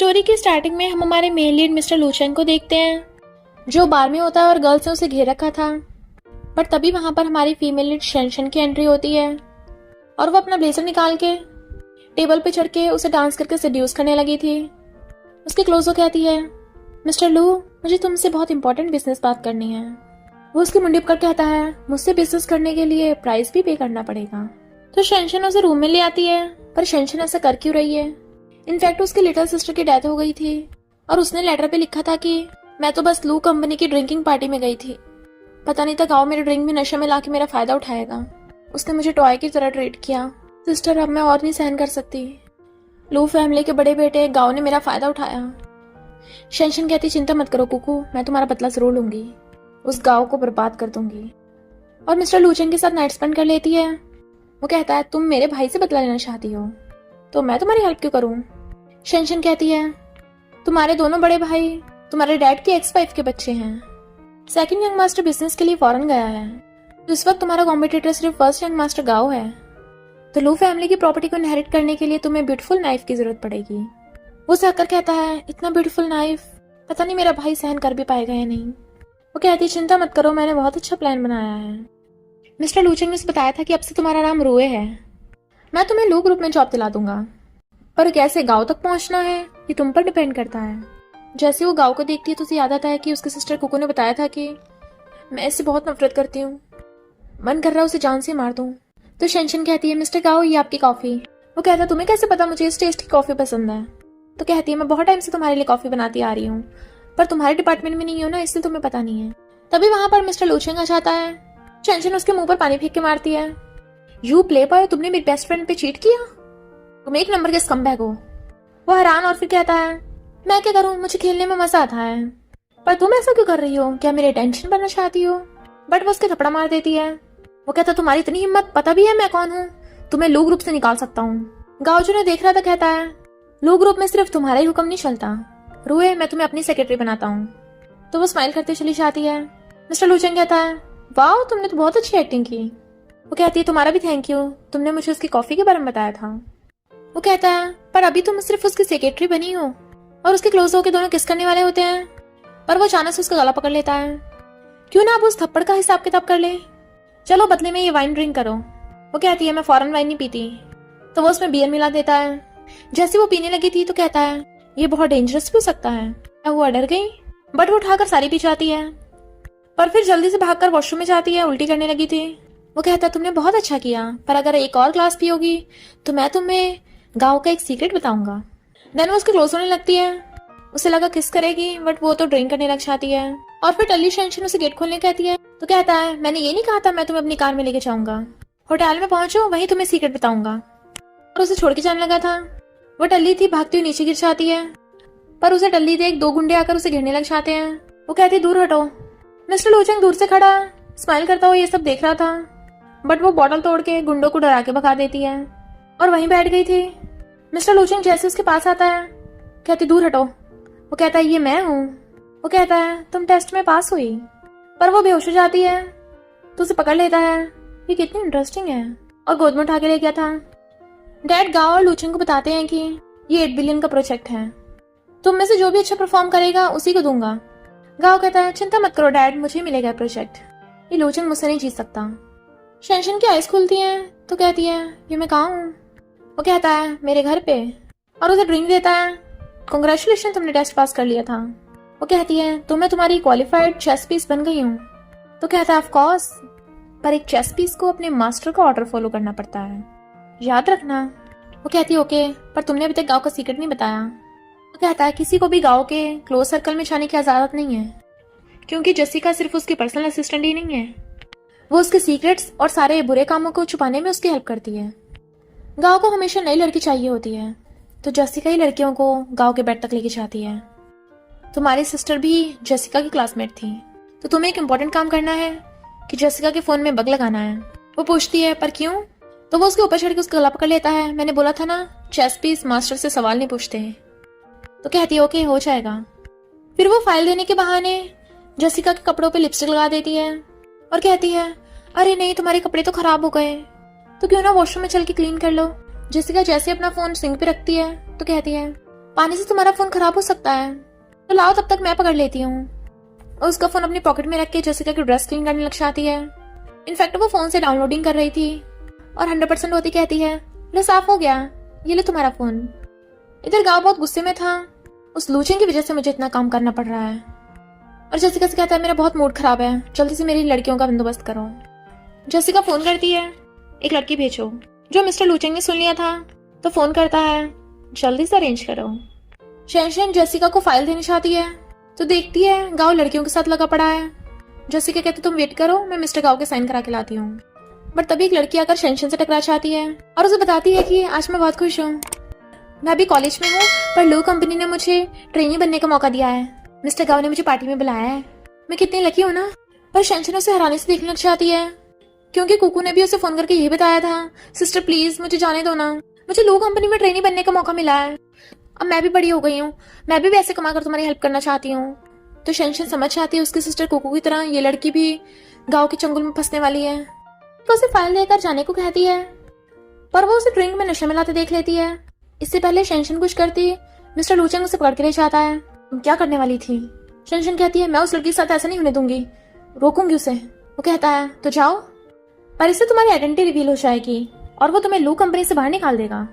Story की starting में हम हमारे मेन लीड मिस्टर लूचेंग को देखते हैं, जो बार में होता है और गर्ल्स ने उसे घेर रखा था। पर तभी वहां पर हमारी फीमेल लीड शेनशन की एंट्री होती है और वो अपना ब्लेजर निकाल के टेबल पे चढ़ के उसे डांस करके सेड्यूस करने लगी थी। उसके क्लोज हो कहती है, मिस्टर लू, मुझे तुमसे बहुत इंपॉर्टेंट बिजनेस बात करनी है। वो उसकी मुंडी पकड़ कहता है, मुझसे बिजनेस करने के लिए प्राइस भी पे करना पड़ेगा। तो शेनशन उसे रूम में ले आती है, पर शेनशन ऐसा कर क्यों रही है? इनफैक्ट उसकी लिटिल सिस्टर की डेथ हो गई थी और उसने लेटर पे लिखा था कि मैं तो बस लू कंपनी की ड्रिंकिंग पार्टी में गई थी, पता नहीं था गाँव मेरे ड्रिंक में नशे में लाके मेरा फायदा उठाएगा। उसने मुझे टॉय की तरह ट्रीट किया। सिस्टर, अब मैं और नहीं सहन कर सकती। लू फैमिली के बड़े बेटे गाँव ने मेरा फायदा उठाया। शेनशन कहती, चिंता मत करो कुकू, मैं तुम्हारा बदला जरूर लूंगी, उस गाँव को बर्बाद कर दूंगी। और मिस्टर लूचेंग के साथ नाइट स्पेंड कर लेती है। वो कहता है, तुम मेरे भाई से बदला लेना चाहती हो तो मैं तुम्हारी हेल्प क्यों करूं? शेनशन कहती है, तुम्हारे दोनों बड़े भाई तुम्हारे डैड की एक्स वाइफ के बच्चे हैं। सेकंड यंग मास्टर बिजनेस के लिए फॉरेन गया है, तो इस वक्त तुम्हारा कॉम्पिटिटर सिर्फ फर्स्ट यंग मास्टर गाओ है। तो लू फैमिली की प्रॉपर्टी को इनहेरिट करने के लिए तुम्हें ब्यूटीफुल नाइफ की जरूरत पड़ेगी। वो सहकर कहता है, इतना ब्यूटीफुल नाइफ पता नहीं मेरा भाई सहन कर भी पाएगा या नहीं। वो कहती है, चिंता मत करो, मैंने बहुत अच्छा प्लान बनाया है। मिस्टर लूचेंग ने उसे बताया था कि अब से तुम्हारा नाम रूए है। मैं तुम्हें लू ग्रुप में जॉब दिला दूंगा, पर कैसे गांव तक पहुंचना है ये तुम पर डिपेंड करता है। जैसे वो गांव को देखती है तो उसे याद आता है कि उसकी सिस्टर कुकू ने बताया था कि मैं इससे बहुत नफरत करती हूँ, मन कर रहा है उसे जान से मार दूं। तो शेनशन कहती है, मिस्टर गाओ, ये आपकी कॉफी। वो कहता है, तुम्हें कैसे पता मुझे इस टेस्ट की कॉफी पसंद है? तो कहती है, मैं बहुत टाइम से तुम्हारे लिए कॉफी बनाती आ रही हूँ, पर तुम्हारे डिपार्टमेंट में नहीं हो ना, इसलिए तुम्हें पता नहीं है। तभी वहां पर मिस्टर लूचेंग आ जाता है। शेनशन उसके मुंह पर पानी फेंक के मारती है, यू प्ले बॉय, तुमने मेरी बेस्ट फ्रेंड पे चीट किया, तुम एक नंबर के स्कम्बैग हो। वो हैरान और फिर कहता है, मैं क्या करूं, मुझे खेलने में मजा आता है, पर तुम ऐसा क्यों कर रही हो? क्या मेरी अटेंशन बनना चाहती हो? बट वो उसके थप्पड़ मार देती है। वो कहता, तुम्हारी इतनी हिम्मत, पता भी है मैं कौन हूँ, तुम्हें लू ग्रुप से निकाल सकता हूँ। गाओजू ने देख रहा था, कहता है, लू ग्रुप में सिर्फ तुम्हारा ही हुक्म नहीं चलता, रूए, मैं तुम्हें अपनी सेक्रेटरी बनाता हूँ। तो वो स्माइल करते चली जाती है। मिस्टर लूचेंग कहता है, वाह, तुमने तो बहुत अच्छी एक्टिंग की। वो कहती है, तुम्हारा भी थैंक यू, तुमने मुझे उसकी कॉफी के बारे में बताया था। वो कहता है, पर अभी तुम सिर्फ उसकी सेक्रेटरी बनी हो और उसके क्लोज होकर दोनों किस करने वाले होते हैं। पर वो अचानक से उसका गला पकड़ लेता है, क्यों ना आप उस थप्पड़ का हिसाब किताब कर ले, चलो बदले में ये वाइन ड्रिंक करो। वो कहती है, मैं फॉरेन वाइन नहीं पीती। तो वो उसमें बियर मिला देता है। जैसे वो पीने लगी थी तो कहता है, ये बहुत डेंजरस भी हो सकता है। वो डर गई, बट वो उठाकर सारी पी जाती है, पर फिर जल्दी से भागकर वॉशरूम में जाती है, उल्टी करने लगी थी। वो कहता है, तुमने बहुत अच्छा किया, पर अगर एक और ग्लास पियोगी तो मैं तुम्हें गाँव का एक सीक्रेट बताऊंगा। देन वो उसके क्लोज होने लगती है। उसे लगा किस करेगी, बट वो तो ड्रिंक करने लग जाती है। और फिर टल्ली शेनशन उसे गेट खोलने कहती है, तो कहता है, मैंने ये नहीं कहा था मैं तुम्हें अपनी कार में लेके जाऊंगा, होटल में पहुंचो, वहीं तुम्हें सीक्रेट बताऊंगा। और उसे छोड़ के जाने लगा था। वो टल्ली थी, भागती हुई नीचे गिर जाती है, पर उसे टल्ली देख 2 गुंडे आकर उसे घेरने लग जाते हैं। वो कहती है, दूर हटो। मिस्टर लूचेंग दूर से खड़ा स्माइल करता हुआ ये सब देख रहा था, बट वो बॉटल तोड़ के गुंडों को डरा के भगा देती है और वहीं बैठ गई थी। मिस्टर लूचेंग जैसे उसके पास आता है, कहती, दूर हटो। वो कहता है, ये मैं हूँ। वो कहता है, तुम टेस्ट में पास हुई। पर वो बेहोश हो जाती है तो उसे पकड़ लेता है, ये कितनी इंटरेस्टिंग है, और गोद में उठा के ले गया था। डैड गाओ और लूचेंग को बताते हैं कि ये 8 बिलियन का प्रोजेक्ट है, तुम में से जो भी अच्छा परफॉर्म करेगा उसी को दूंगा। गाओ कहता है, चिंता मत करो डैड, मुझे मिलेगा प्रोजेक्ट, ये लूचेंग मुझसे नहीं जीत सकता। शेनशन की आइज खुलती हैं तो कहती है, ये मैं कहाँ हूँ? वो कहता है, मेरे घर पे, और उसे ड्रिंक देता है। कांग्रेचुलेशन, तुमने टेस्ट पास कर लिया था। वो कहती है, तो मैं तुम्हारी क्वालिफाइड चेस पीस बन गई हूँ। तो कहता है, ऑफ कोर्स, पर एक चेस पीस को अपने मास्टर का ऑर्डर फॉलो करना पड़ता है, याद रखना। वो कहती है, ओके, पर तुमने अभी तक गाँव का सीक्रेट नहीं बताया। वो कहता है, किसी को भी गाँव के क्लोज सर्कल में जाने की इजाजत नहीं है, क्योंकि जेसिका सिर्फ उसकी पर्सनल असिस्टेंट ही नहीं है, वो उसके सीक्रेट्स और सारे बुरे कामों को छुपाने में उसकी हेल्प करती है। गाँव को हमेशा नई लड़की चाहिए होती है, तो जेसिका ही लड़कियों को गाँव के बेड तक लेके जाती है। तुम्हारी सिस्टर भी जेसिका की क्लासमेट थी, तो तुम्हें एक इम्पोर्टेंट काम करना है कि जेसिका के फोन में बग लगाना है। वो पूछती है, पर क्यों? तो वो उसके ऊपर चढ़ के उसका गला पकड़ लेता है, मैंने बोला था ना, चेस पीस मास्टर से सवाल नहीं पूछते हैं। तो कहती है, ओके, हो जाएगा। फिर वो फाइल देने के बहाने जेसिका के कपड़ों पे लिपस्टिक लगा देती है और कहती है, अरे नहीं, तुम्हारे कपड़े तो खराब हो गए, तो क्यों ना वॉशरूम में चल के क्लीन कर लो। जेसिका जैसे अपना फोन सिंक पे रखती है तो कहती है, पानी से तुम्हारा फोन खराब हो सकता है, तो लाओ तब तक मैं पकड़ लेती हूँ। और उसका फोन अपनी पॉकेट में रख के जेसिका की ड्रेस क्लीन करने लग जाती है। इनफैक्ट वो फोन से डाउनलोडिंग कर रही थी और 100% होती कहती है, लो साफ हो गया, ये लो तुम्हारा फोन। इधर गाँव बहुत गुस्से में था, उस लूचन की वजह से मुझे इतना काम करना पड़ रहा है। और जेसिका से कहता है, मेरा बहुत मूड खराब है, जल्दी से मेरी लड़कियों का बंदोबस्त करो। जेसिका फोन करती है, एक लड़की भेजो। जो मिस्टर लूचेंग ने सुन लिया था तो फोन करता है, जल्दी से अरेंज करो। शेनशन जेसिका को फाइल देनी चाहती है तो देखती है गाँव लड़कियों के साथ लगा पड़ा है। जेसिका कहती, तुम वेट करो, मैं मिस्टर गाँव के साइन करा के लाती हूँ। बट तभी एक लड़की आकर शेनशन से टकरा चाहती है और उसे बताती है कि आज मैं बहुत खुश हूँ, मैं अभी कॉलेज में हूँ, पर लो कंपनी ने मुझे ट्रेनी बनने का मौका दिया है। मिस्टर गाँव ने मुझे पार्टी में बुलाया है, मैं कितनी लकी हूँ ना। पर शेनशन उसे हैरानी से देखने लग जाती है, क्योंकि कुकू ने भी उसे फोन करके यही बताया था, सिस्टर प्लीज मुझे जाने दो ना, मुझे लो कंपनी में ट्रेनी बनने का मौका मिला है, अब मैं भी बड़ी हो गई हूँ, मैं भी वैसे कमा कर तुम्हारी हेल्प करना चाहती हूँ। तो शेनशन समझ जाती है उसकी सिस्टर कुकू की तरह ये लड़की भी गाँव के चंगुल में फंसने वाली है, तो उसे फाइल देकर जाने को कहती है। पर वो उसे ड्रिंक में नशे मिलाते देख लेती है। इससे पहले शेनशन कुछ करती, मिस्टर लूचेंग उसे पकड़ के ले जाता है। तुम क्या करने वाली थी? शेनशन कहती है, मैं उस लड़की के साथ ऐसा नहीं होने दूंगी, रोकूंगी उसे। वो कहता है, तो जाओ, पर इससे तुम्हारी आइडेंटिटी रिवील हो जाएगी और वो तुम्हें लू कंपनी से बाहर निकाल देगा।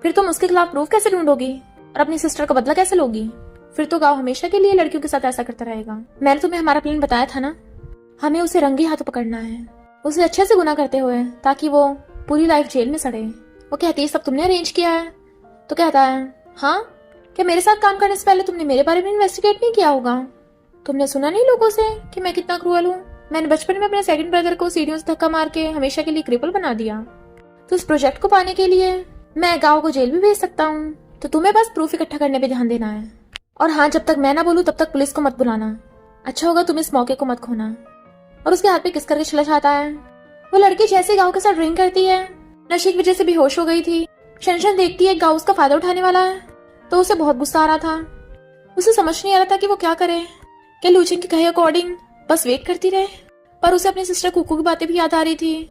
फिर तुम उसके खिलाफ प्रूफ कैसे ढूंढोगी और अपनी सिस्टर का बदला कैसे लोगी? फिर तो गाँव हमेशा के लिए लड़कियों के साथ ऐसा करता रहेगा। मैंने तुम्हें हमारा प्लान बताया था ना, हमें उसे रंगे हाथों पकड़ना है, उसे अच्छे से गुनाह करते हुए, ताकि वो पूरी लाइफ जेल में सड़े। वो कहती है, सब तुमने अरेंज किया है? तो कहता है, हाँ, क्या मेरे साथ काम करने से पहले तुमने मेरे बारे में इन्वेस्टिगेट नहीं किया होगा? तुमने सुना नहीं लोगों से कि मैं कितना क्रूअल हूँ? मैंने बचपन में अपने सेकंड ब्रदर को सीढ़ियों से धक्का मार के हमेशा के लिए क्रिपल बना दिया। तो इस प्रोजेक्ट को पाने के लिए मैं गाँव को जेल भी भेज सकता हूँ, तो तुम्हें बस प्रूफ इकट्ठा करने पे ध्यान देना है। और हाँ, जब तक मैं ना बोलूँ तब तक पुलिस को मत बुलाना, अच्छा होगा तुम इस मौके को मत खोना। और उसके हाथ पे किस करके चला जाता है। वो लड़की जैसे गाँव के साथ ड्रिंक करती है, नशे की वजह से बेहोश हो गई थी। शेनशन देखती है गाँव उसका फायदा उठाने वाला है, तो उसे बहुत गुस्सा आ रहा था। उसे समझ नहीं आ रहा था कि वो क्या करे, क्या लूचेंग के कहे अकॉर्डिंग बस वेट करती रहे। पर उसे अपनी सिस्टर कुकू की बातें भी याद आ रही थी,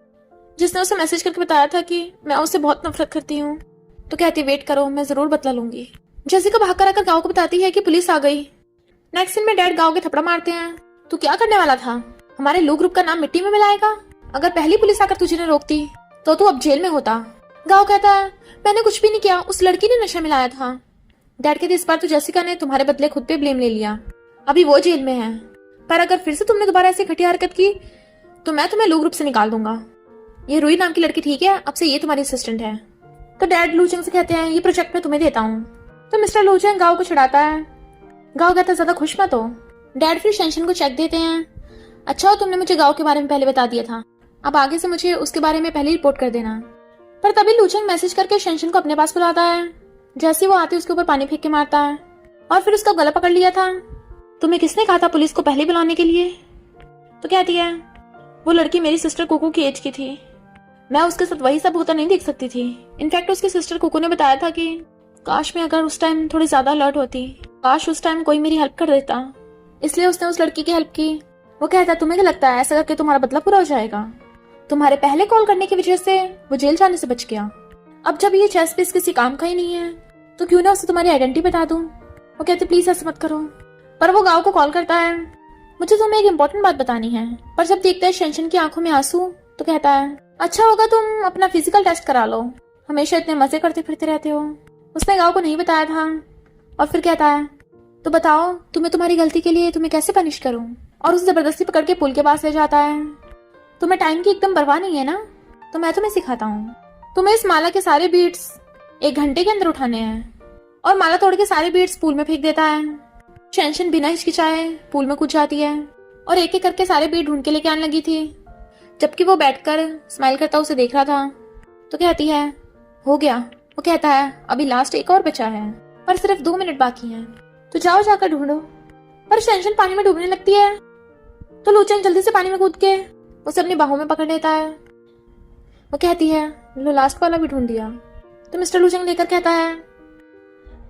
जिसने उसे मैसेज करके बताया था कि मैं उससे बहुत नफरत करती हूँ। तो कहती, वेट करो, मैं जरूर बदला लूंगी। जेसिका भाग कर आकर गाँव को बताती है कि पुलिस आ गई। नेक्स्ट सीन में डैड गाँव के थप्पड़ मारते हैं। तू क्या करने वाला था? हमारे लो ग्रुप का नाम मिट्टी में मिलाएगा? अगर पहली पुलिस आकर तुझे न रोकती तो तू अब जेल में होता। गाँव कहता है, मैंने कुछ भी नहीं किया, उस लड़की ने नशा मिलाया था। डैड कहते, इस बार तो जेसिका ने तुम्हारे बदले खुद पे ब्लेम ले लिया, अभी वो जेल में है, पर अगर फिर से तुमने दोबारा ऐसी घटिया हरकत की तो मैं तुम्हें लो ग्रुप से निकाल दूंगा। ये रूही नाम की लड़की ठीक है, अब से ये तुम्हारी असिस्टेंट है। तो डैड लूचेंग से कहते हैं, ये प्रोजेक्ट मैं तुम्हें देता हूँ। तो मिस्टर लूचेंग गाँव को छुड़ाता है। गाँव कहता है, ज्यादा खुश मत हो। डैड फिर शेनशन को चेक देते हैं। अच्छा हो तुमने मुझे गाँव के बारे में पहले बता दिया था, अब आगे से मुझे उसके बारे में पहले रिपोर्ट कर देना। पर तभी लूचेंग मैसेज करके शेनशन को अपने पास बुलाता है। जैसे वो आती उसके ऊपर पानी फेंक के मारता है और फिर उसका गला पकड़ लिया था। तुम्हें किसने कहा था पुलिस को पहले बुलाने के लिए? तो कहती है, वो लड़की मेरी सिस्टर कुकू की एज की थी, मैं उसके साथ वही सब होता नहीं देख सकती थी। इनफैक्ट उसकी सिस्टर कुकू ने बताया था कि काश मैं अगर उस टाइम थोड़ी ज्यादा अलर्ट होती, काश उस टाइम कोई मेरी हेल्प कर देता, इसलिए उसने उस लड़की की हेल्प की। वो कहता है, तुम्हें क्या लगता है ऐसा करके तुम्हारा बदला पूरा हो जाएगा? तुम्हारे पहले कॉल करने की वजह से वो जेल जाने से बच गया। अब जब ये चेस पीस किसी काम का ही नहीं है तो क्यों ना उसे तुम्हारी आइडेंटिटी बता दूं। वो कहते, प्लीज ऐसे मत करो। पर वो गाँव को कॉल करता है, मुझे तुम्हें एक इम्पोर्टेंट बात बतानी है। पर जब देखता है शेनशन की आंखों में आंसू तो कहता है, अच्छा होगा तुम अपना फिजिकल टेस्ट करा लो, हमेशा इतने मजे करते फिरते रहते हो। उसने गाँव को नहीं बताया था। और फिर कहता है, तो बताओ तुम्हें तुम्हारी गलती के लिए तुम्हें कैसे पनिश करूं। और उसे जबरदस्ती पकड़ के पुल के पास ले जाता है। तुम्हें टाइम की एकदम परवाह नहीं है ना, तो मैं तुम्हें सिखाता हूँ। तुम्हें इस माला के सारे बीड्स 1 घंटे के अंदर उठाने हैं। और माला तोड़ के सारे बीड्स पूल में फेंक देता है। शेनशन बिना हिचकिचाए पूल में कूद जाती है और एक एक करके सारे बीड ढूंढ के लेके आने लगी थी, जबकि वो बैठकर स्माइल करता उसे देख रहा था। तो कहती है, हो गया। वो कहता है, अभी लास्ट एक और बचा है, पर सिर्फ 2 मिनट बाकी हैं, तो जाओ जाकर ढूंढो। पर शेनशन पानी में डूबने लगती है, तो लूचेंग जल्दी से पानी में कूद के उसे अपनी बाहों में पकड़ लेता है। वो कहती है, लो लास्ट वाला भी ढूंढ दिया। तो मिस्टर लूचेंग लेकर कहता है,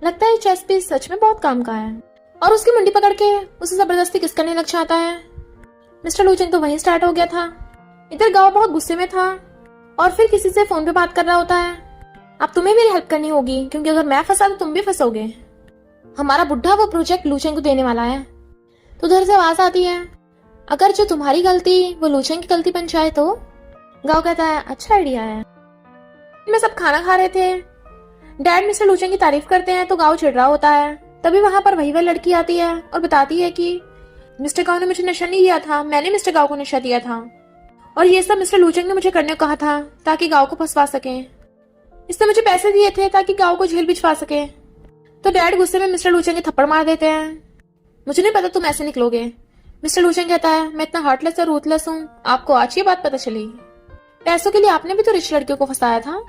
लगता है चेस पीस सच में बहुत काम का है, और उसकी मुंडी पकड़ के उसे जबरदस्ती किस करने लग जाता है। मिस्टर लूचेंग तो वहीं स्टार्ट हो गया था। इधर गाँव बहुत गुस्से में था और फिर किसी से फोन पे बात कर रहा होता है। अब तुम्हें मेरी हेल्प करनी होगी, क्योंकि अगर मैं फंसा तो तुम भी फंसोगे। हमारा बुढ़ा वो प्रोजेक्ट लूचेंग को देने वाला है। तो उधर से आवाज आती है, अगर जो तुम्हारी गलती वो लूचेंग की गलती बन जाए तो। गाओ कहता है, अच्छा आइडिया है। में सब खाना खा रहे थे। डैड मिस्टर लूचेंग की तारीफ करते हैं तो गाओ चिढ़ रहा होता है। तभी वहां पर वही लड़की आती है और बताती है कि मिस्टर गाओ ने मुझे नशा नहीं दिया था, मैंने मिस्टर गाओ को नशा दिया था, और ये सब मिस्टर लूचेंग ने मुझे करने को कहा था ताकि गाओ को फंसवा सके। इसने मुझे पैसे दिए थे ताकि गाओ को जेल भिजवा सके। तो डैड गुस्से में मिस्टर लूचेंग के थप्पड़ मार देते हैं। मुझे नहीं पता तुम ऐसे निकलोगे। मिस्टर लूचेंग कहता है, मैं इतना हार्टलेस और रूथलेस हूँ, आपको आज ये बात पता चली। पैसों के लिए आपने भी तो रिच लड़कियों को फंसाया था।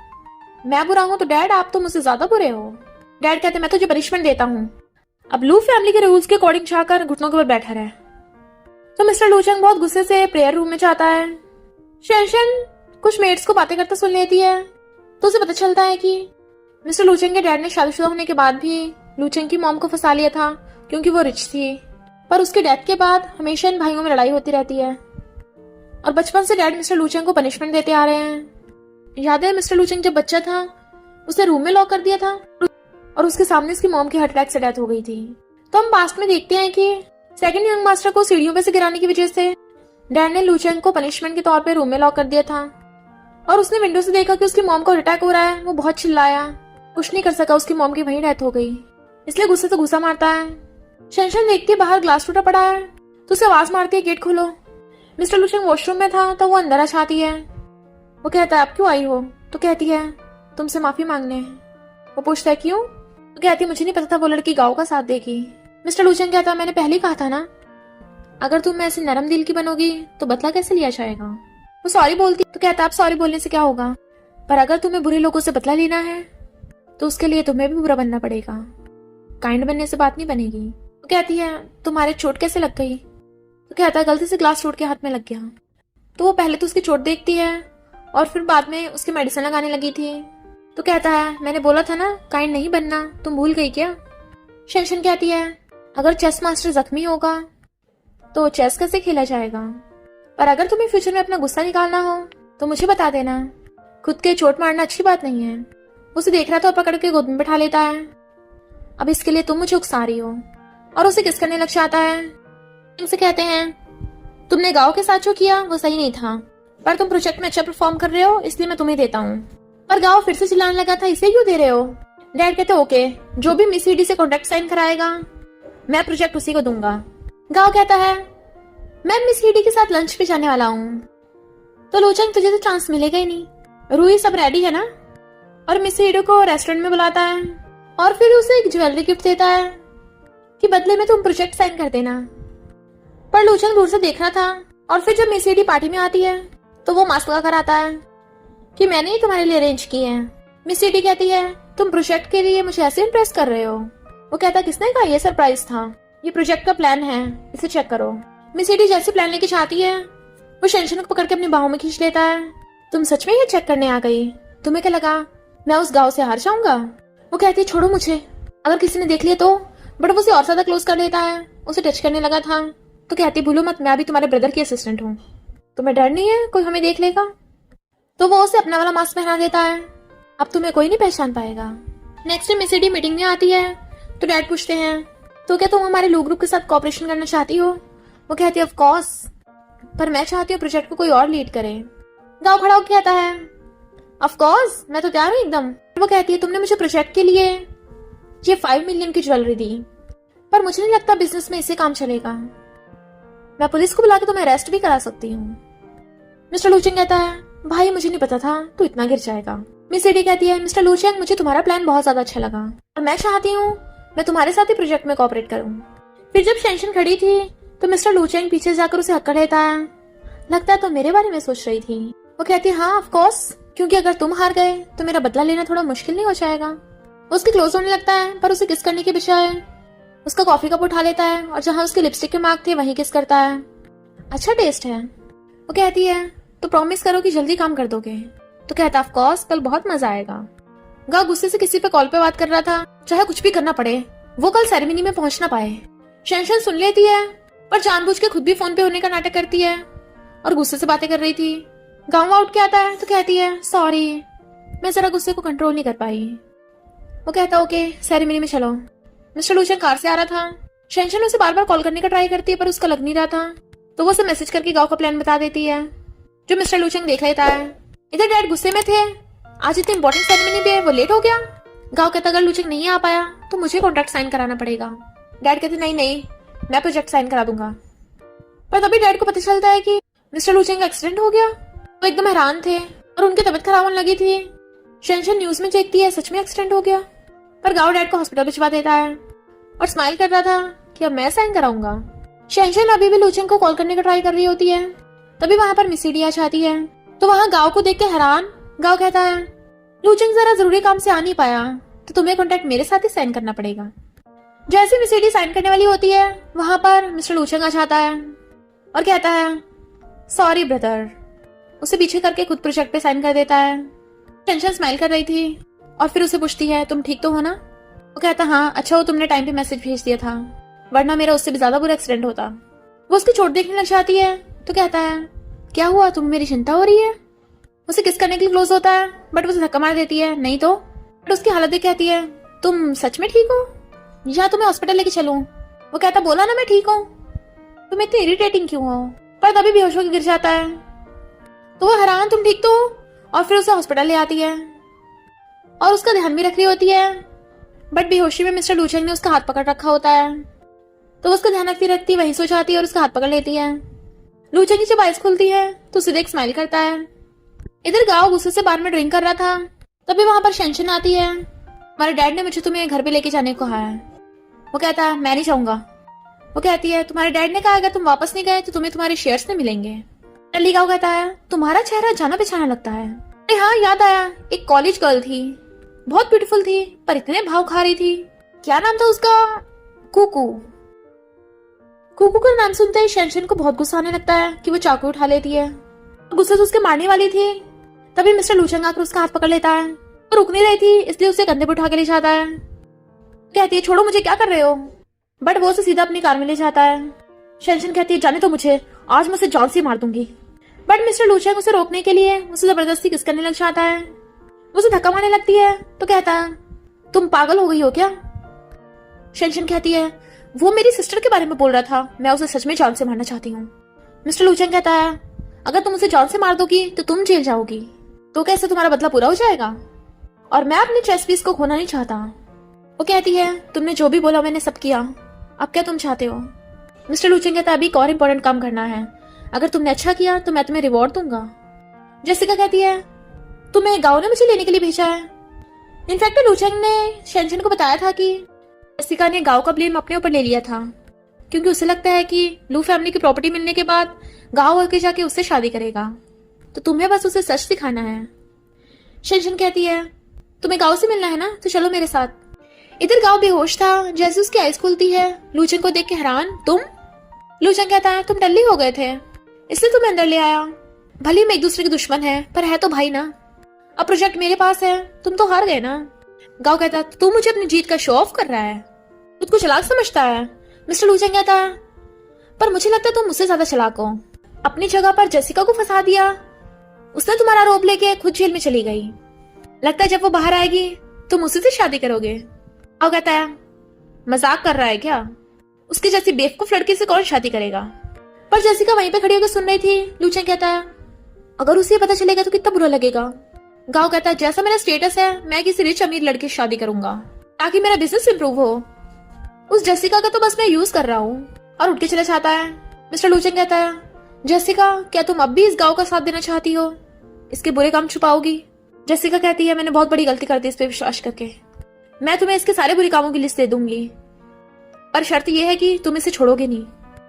मैं बुरा हूँ तो डैड आप तो मुझसे ज्यादा बुरे हो। डैड कहते हैं, मैं तुझे पनिशमेंट देता हूँ। अब लू फैमिली के रूल्स के अकॉर्डिंग जाकर घुटनों के ऊपर बैठा रहे। तो मिस्टर लूचेंग बहुत गुस्से से प्रेयर रूम में जाता है। शेनशन कुछ मेड्स को बातें करते सुन लेती है तो उसे पता चलता है कि मिस्टर लूचेंग के डैड ने शादीशुदा होने के बाद भी लूचेंग की मॉम को फंसा लिया था क्योंकि वो रिच थी। पर उसके डेथ के बाद हमेशा इन भाइयों में लड़ाई होती रहती है और बचपन से डैड मिस्टर लूचेंग को पनिशमेंट देते आ रहे हैं। याद है मिस्टर लूचेंग जब बच्चा था उसे रूम में लॉक कर दिया था और उसके सामने उसकी मॉम की हार्ट अटैक से डेथ हो गई थी। तो हम पास्ट में देखते हैं कि सेकंड यंग मास्टर को सीढ़ियों पे से गिराने की वजह से डैड ने लूचेंग को पनिशमेंट के तौर पे रूम में लॉक कर दिया था और उसने विंडो से देखा कि उसकी मॉम को अटैक हो रहा है। वो बहुत चिल्लाया, कुछ नहीं कर सका, उसकी मॉम की वहीं डेथ हो गई। इसलिए गुस्से से गुस्सा मारता है। शेनशन देखती है बाहर ग्लास टूटा पड़ा है तो उसे आवाज मारती है, गेट खोलो। मिस्टर लूचेंग वॉशरूम में था तो वो अंदर आ जाती है। वो कहता है, आप क्यों आई हो? तो कहती है, तुमसे माफी मांगने। वो पूछता है, क्यों? तो कहती है, मुझे नहीं पता था वो लड़की गाँव का साथ देगी। मिस्टर लूचेंग कहता है, मैंने पहले ही कहा था ना, अगर तुम ऐसे नरम दिल की बनोगी तो बदला कैसे लिया जाएगा। वो सॉरी बोलती तो कहता है, आप सॉरी बोलने से क्या होगा, पर अगर तुम्हें बुरे लोगों से बदला लेना है तो उसके लिए तुम्हें भी बुरा बनना पड़ेगा, काइंड बनने से बात नहीं बनेगी। वो कहती है, तुम्हारे चोट कैसे लग गई? तो कहता है, गलती से ग्लास टूट के हाथ में लग गया। तो वो पहले तो उसकी चोट देखती है और फिर बाद में उसकी मेडिसिन लगाने लगी थी। तो कहता है, मैंने बोला था ना काइंड नहीं बनना, तुम भूल गई क्या? शेनशन कहती है, अगर चेस मास्टर जख्मी होगा तो चेस कैसे खेला जाएगा, पर अगर तुम्हें फ्यूचर में अपना गुस्सा निकालना हो तो मुझे बता देना, खुद के चोट मारना अच्छी बात नहीं है। उसे देख रहा था और पकड़ के गोद में बैठा लेता है। अब इसके लिए तुम मुझे उकसा रही हो, और उसे किस करने लग जाता है। उनसे कहते हैं, तुमने गाँव के साथ जो किया वो सही नहीं था, पर तुम प्रोजेक्ट में अच्छा परफॉर्म कर रहे हो इसलिए मैं तुम्हें देता हूँ। पर गाँव फिर से चिल्लाने लगा था, इसे क्यों दे रहे हो? डैड कहते, ओके, जो भी मिस ईडी से कॉन्ट्रैक्ट साइन कराएगा मैं प्रोजेक्ट उसी को दूंगा। गाँव कहता है, मैं मिस ईडी के साथ लंच पे जाने वाला हूँ। तो लूचेंग, तुझे तो चांस मिलेगा ही नहीं। रूही सब रेडी है ना? और मिस ईडी को रेस्टोरेंट में बुलाता है और फिर उसे एक ज्वेलरी गिफ्ट देता है कि बदले में तुम प्रोजेक्ट साइन कर देना। पर लूचेंग दूर से देख रहा था और फिर जब मिस ईडी पार्टी में आती है तो वो मास्क लगा कर आता है कि मैंने ही तुम्हारे लिए अरेंज की है। मिस ईडी कहती है, तुम प्रोजेक्ट के लिए मुझे ऐसे इम्प्रेस कर रहे हो। वो कहता है, किसने कहा? ये सरप्राइज था, ये प्रोजेक्ट का प्लान है, इसे चेक करो। मिस ईडी जैसे प्लान लेके जाती है वो शेनशन को पकड़ के अपनी बाहों में खींच लेता है। तुम सच में ये चेक करने आ गई? तुम्हें क्या लगा मैं उस गाँव से हार जाऊंगा? वो कहती है, छोड़ो मुझे, अगर किसी ने देख लिया तो। बट वो उसे और ज्यादा क्लोज कर लेता है, उसे टच करने लगा था। तो कहती, भूलो मत, मैं अभी तुम्हारे ब्रदर की असिस्टेंट हूँ, तुम्हें डर नहीं है कोई हमें देख लेगा? तो वो उसे अपना वाला मास्क पहना देता है, अब तुम्हें कोई नहीं पहचान पाएगा। Next day miss ED meeting में आती है तो डैड पूछते हैं, तो क्या तुम हमारे लो ग्रुप के साथ कोऑपरेशन करना चाहती हो? वो कहती है, ऑफ कोर्स, पर मैं चाहती हूँ प्रोजेक्ट को कोई और लीड करे। गाँव खड़ा होकर कहता है, ऑफ कोर्स, मैं तो तैयार हूँ एकदम। वो कहती है, तुमने मुझे प्रोजेक्ट के लिए ये 5 मिलियन की ज्वेलरी दी, पर मुझे नहीं लगता बिजनेस में इससे काम चलेगा। मैं पुलिस को बुला के तुम्हें अरेस्ट भी करा सकती हूँ। मिस्टर लूचेंग कहता है, भाई मुझे नहीं पता था तू इतना गिर जाएगा। मिस ईडी कहती है, मिस्टर लूचेंग, मुझे तुम्हारा प्लान बहुत ज्यादा अच्छा लगा और मैं चाहती हूँ मैं तुम्हारे साथ ही प्रोजेक्ट में कोऑपरेट करूँ। फिर जब शेनशन खड़ी थी तो मिस्टर लूचेंग पीछे जाकर उसे हक्का लेता है, लगता है तो मेरे बारे में सोच रही थी। वो कहती है, हाँ ऑफ कोर्स, क्योंकि अगर तुम हार गए तो मेरा बदला लेना थोड़ा मुश्किल नहीं हो जाएगा। उसकी क्लोज होने लगता है पर उसे किस करने के बजाय उसका कॉफी कप उठा लेता है और जहाँ उसके लिपस्टिक के मार्क थे वहीं किस करता है। अच्छा टेस्ट है। वो कहती है, तो प्रॉमिस करो कि जल्दी काम कर दोगे। तो कहता, ऑफ कोर्स, कल बहुत मजा आएगा। गा गुस्से से किसी पे कॉल पे बात कर रहा था, चाहे कुछ भी करना पड़े वो कल सेरेमनी में पहुंच ना पाए। शेनशन सुन लेती है पर जानबूझ के खुद भी फोन पे होने का नाटक करती है और गुस्से से बातें कर रही थी। गाँव आउट के आता है तो कहती है, सॉरी, मैं जरा गुस्से को कंट्रोल नहीं कर पाई। वो कहता, ओके, सेरेमनी में चलो। मिस्टर लूचेन कार से आ रहा था। शेंशन उसे बार बार कॉल करने का ट्राई करती है पर उसका लग नहीं रहा था, तो वो उसे मैसेज करके गांव का प्लान बता देती है, जो मिस्टर लूचेन देख लेता है। इधर डैड गुस्से में थे, आज इतनी इंपॉर्टेंट सेरेमनी भी है, वो लेट हो गया। गांव कहता अगर लूचेन नहीं आ पाया तो मुझे कॉन्ट्रैक्ट साइन कराना पड़ेगा। डैड कहते नहीं नहीं, मैं प्रोजेक्ट साइन करा दूंगा। पर तभी डैड को पता चलता है कि मिस्टर लूचेन का एक्सीडेंट हो गया। वो एकदम हैरान थे और उनकी तबीयत खराब होने लगी थी। शेंशन न्यूज में देखती है सच में एक्सीडेंट हो गया। पर गांव डैड को हॉस्पिटल भिजवा देता है और स्माइल कर रहा था कि अब मैं साइन कराऊंगा। शेंशन अभी भी लूचेन को कॉल करने का ट्राई कर रही होती है, तभी वहां पर मिस सीडी आ जाती है। तो वहां गांव को देख के हैरान गांव कहता है लूचेन जरा जरूरी काम से आ नहीं पाया तो तुम्हें कॉन्ट्रैक्ट मेरे साथ ही साइन करना पड़ेगा। जैसे मिस सीडी साइन करने वाली होती है वहां पर मिस्टर लूचेन आ जाता है और कहता है सॉरी ब्रदर, उसे पीछे करके खुद प्रोजेक्ट पे साइन कर देता है। टेंशन स्माइल कर रही थी और फिर उसे पूछती है तुम ठीक तो हो ना। वो कहता हाँ अच्छा हो तुमने टाइम पे मैसेज भेज दिया था, वरना मेरा उससे भी ज्यादा बुरा एक्सीडेंट होता। वो उसकी चोट देखने लग जाती है तो कहता है क्या हुआ, तुम्हें मेरी चिंता हो रही है। उसे किस करने के लिए क्लोज होता है बट वो उसे धक्का मार देती है नहीं तो। बट उसकी हालत देख कहती है तुम सच में ठीक हो या तुम्हें हॉस्पिटल लेके चलूं। वो कहता बोला ना मैं ठीक हूँ, तुम इतनी इरिटेटिंग क्यों हो। पर तभी बेहोश होकर गिर जाता है तो वो हैरान तुम ठीक तो हो, और फिर उसे हॉस्पिटल ले आती है और उसका ध्यान भी रख रही होती है। बट बेहोशी में मिस्टर लूचेन ने उसका हाथ पकड़ रखा होता है, तो उसका ध्यान रखती रखती वहीं सो जाती है और उसका हाथ पकड़ लेती है। लूचेन की जब आइज खुलती है तो उसे देख स्माइल करता है। इधर गांव गुस्से से बार में ड्रिंक कर रहा था, तभी वहां पर शेंशन आती है। हमारे डैड ने मुझे तुम्हें घर पे लेके जाने को कहा है। वो कहता है मैं नहीं चाहूंगा। वो कहती है तुम्हारे डैड ने कहा अगर तुम वापस नहीं गए तो तुम्हें तुम्हारे शेयर्स में मिलेंगे। टल्ली गांव कहता है तुम्हारा चेहरा जाना पहचाना लगता है। अरे हाँ याद आया, एक कॉलेज गर्ल थी, बहुत ब्यूटीफुल थी पर इतने भाव खा रही थी। क्या नाम था उसका, कुकू। कुकू का नाम सुनते ही शेंशन को बहुत गुस्सा आने लगता है कि वो चाकू उठा लेती है। गुस्से से उसके मारने वाली थी, तभी मिस्टर लूचेन आकर उसका हाथ पकड़ लेता है। वो रुक नहीं रही थी इसलिए उसे कंधे पर उठा के ले जाता है। कहती है छोड़ो मुझे, क्या कर रहे हो। बट वो उसे सीधा अपनी कार में ले जाता है। शेंशन कहती है जाने तो मुझे, आज मैं उसे जान से मार दूंगी। बट मिस्टर लूचेन उसे रोकने के लिए उसे जबरदस्ती किस करने लग जाता है। वो उसे धक्का मारने लगती है तो कहता है तुम पागल हो गई हो क्या। शेंशन कहती है वो मेरी सिस्टर के बारे में बोल रहा था, मैं उसे सच में जान से मारना चाहती हूँ। मिस्टर लूचेन कहता है अगर तुम उसे जान से मार दोगी तो तुम जेल जाओगी, तो कैसे तुम्हारा बदला पूरा हो जाएगा, और मैं अपने चेस पीस को खोना नहीं चाहता। वो कहती है तुमने जो भी बोला मैंने सब किया, अब क्या तुम चाहते हो। मिस्टर लूचेन कहता है अभी एक और इम्पोर्टेंट काम करना है, अगर तुमने अच्छा किया तो मैं तुम्हें रिवॉर्ड दूंगा। जेसिका कहती है तुम्हें गांव ने मुझे लेने के लिए भेजा है। इनफैक्ट लूचेन ने शेंशन को बताया था कि जेसिका ने गांव का ब्लेम अपने ऊपर ले लिया था, क्योंकि उसे लगता है कि लू फैमिली की प्रॉपर्टी मिलने के बाद गांव आके जाके उससे शादी करेगा, तो तुम्हें बस उसे सच दिखाना है। शेंशन कहती है तुम्हें गांव से मिलना है ना, तो चलो मेरे साथ। इधर गांव बेहोश था, जैसे उसकी आइज खुलती है लूचेन को देख के हैरान तुम। लूचेन कहता है तुम टल्ली हो गए थे इसलिए तुम्हें अंदर ले आया। भले हम एक दूसरे के दुश्मन है पर है तो भाई ना। अब प्रोजेक्ट मेरे पास है, तुम तो हार गए ना। गांव कहता है तू मुझे अपनी जीत का शो ऑफ कर रहा है, खुद को चालाक समझता है। मिस्टर लूचेन कहता है पर मुझे लगता है तुम मुझसे ज्यादा चालाक हो, अपनी जगह पर जेसिका को फंसा दिया, उसने तुम्हारा आरोप लेके खुद जेल में चली गई, लगता है जब वो बाहर आएगी तुम उसी से शादी करोगे। गांव कहता है मजाक कर रहा है क्या, उसकी जैसी बेवकूफ लड़की से कौन शादी करेगा। पर जेसिका वहीं पे खड़ी होकर सुन रही थी। लूचेन कहता है अगर उसे पता चलेगा तो कितना बुरा लगेगा। गांव कहता है जैसा मेरा स्टेटस है मैं किसी रिच अमीर लड़के से शादी करूंगा ताकि मेरा बिजनेस इंप्रूव हो। उस जेसिका का तो बस मैं यूज कर रहा हूँ, और उठ के चला जाता है। मिस्टर लूचेन कहता है जेसिका क्या तुम अब भी इस गांव का साथ देना चाहती हो, इसके बुरे काम छुपाओगी। जेसिका कहती है मैंने बहुत बड़ी गलती कर दी इस पे विश्वास करके, मैं तुम्हें इसके सारे बुरे कामों की लिस्ट दे दूंगी, पर शर्त यह है कि तुम इसे छोड़ोगे नहीं।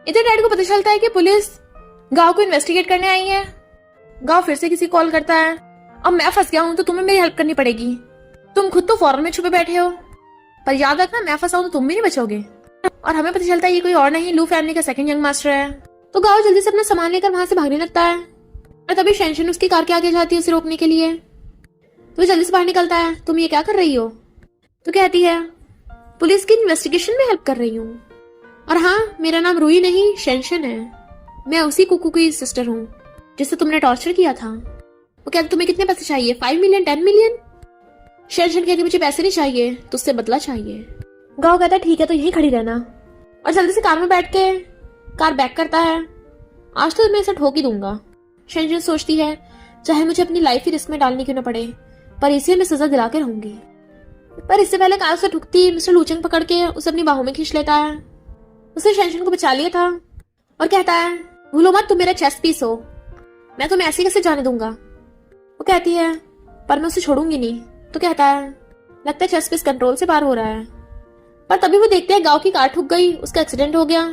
इधर डैड को पता चलता है कि पुलिस गांव को इन्वेस्टिगेट करने आई है। गांव फिर से किसी कॉल करता है अब मैं फंस गया हूं तो तुम्हें मेरी हेल्प करनी पड़ेगी, तुम खुद तो फॉरेन में छुपे बैठे हो, पर याद रखना मैं फंसा हूं तो तुम भी नहीं बचोगे। और हमें पता चलता है ये कोई और नहीं लू फैमिली का सेकंड यंग मास्टर है। तो गांव जल्दी से अपना सामान लेकर वहां से भागने लगता है, और तभी शेंशन उसकी कार के आगे जाती है उसे रोकने के लिए। तो जल्दी से बाहर निकलता है तुम ये क्या कर रही हो। तो कहती है पुलिस की इन्वेस्टिगेशन में हेल्प कर रही हूँ, और हाँ मेरा नाम रूही नहीं शेंशन है, मैं उसी कुकू की सिस्टर हूँ जिसे तुमने टॉर्चर किया था। वो कहते तुम्हें कितने पैसे चाहिए, 5 मिलियन 10 मिलियन। शेंशन कहती मुझे पैसे नहीं चाहिए, तुझसे बदला चाहिए। गाओ कहता है ठीक है तो यहीं खड़ी रहना, और जल्दी से कार में बैठ के कार बैक करता है। आज तो मैं इसे ठोक ही दूंगा। शेंशन सोचती है चाहे मुझे अपनी लाइफ ही रिस्क में डालनी क्यों न पड़े, पर इसे मैं सजा दिला के रहूंगी। पर इससे पहले कार से ठुकती मिस्टर लूचेंग पकड़ के उसे अपनी बाहों में खींच लेता है। उसने शेंशन को बचा लिया था और कहता है भूलो मत तुम मेरा चेस्ट पीस हो, मैं तुम्हें ऐसे कैसे जाने दूंगा। वो कहती है पर मैं उसे छोड़ूंगी नहीं। तो कहता है लगता है चेस्ट पीस कंट्रोल से बाहर हो रहा है। पर तभी वो देखते हैं गांव की कार ठुक गई, उसका एक्सीडेंट हो गया।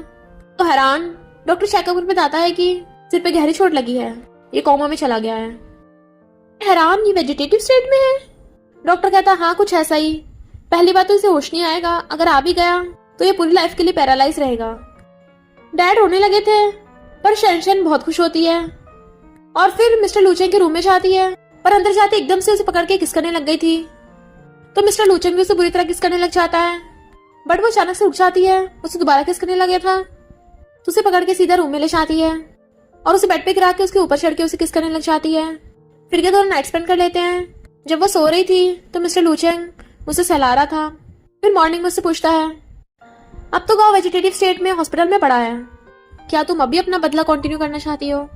तो हैरान डॉक्टर चेकअप में बताता है कि सिर पे गहरी चोट लगी है, ये कोमा में चला गया है। हैरान ये वेजिटेटिव स्टेट में है। डॉक्टर कहता हाँ कुछ ऐसा ही, पहली बात तो इसे होश नहीं आएगा, अगर आ भी गया तो ये पूरी लाइफ के लिए पैरालाइज रहेगा। डैड रोने लगे थे पर शेंशन बहुत खुश होती है और फिर मिस्टर लूचेंग के रूम में जाती है, पर अंदर जाते एकदम से उसे पकड़ के किस करने लग गई थी। तो मिस्टर लूचेंग भी उसे बुरी तरह किस करने लग जाता है, बट वो अचानक से रुक जाती है, उसे दोबारा किस करने लगे था तो उसे पकड़ के सीधा रूम में ले जाती है और उसे बेड पे गिरा के उसके ऊपर चढ़ के उसे किस करने लग जाती है। फिर के दोनों नाइट स्पेंड कर लेते हैं। जब वो सो रही थी तो मिस्टर लूचेंग उसे सहला रहा था। फिर मॉर्निंग में उससे पूछता है अब तो गाँव वेजिटेटिव स्टेट में हॉस्पिटल में पड़ा है, क्या तुम अभी अपना बदला कंटिन्यू करना चाहती हो।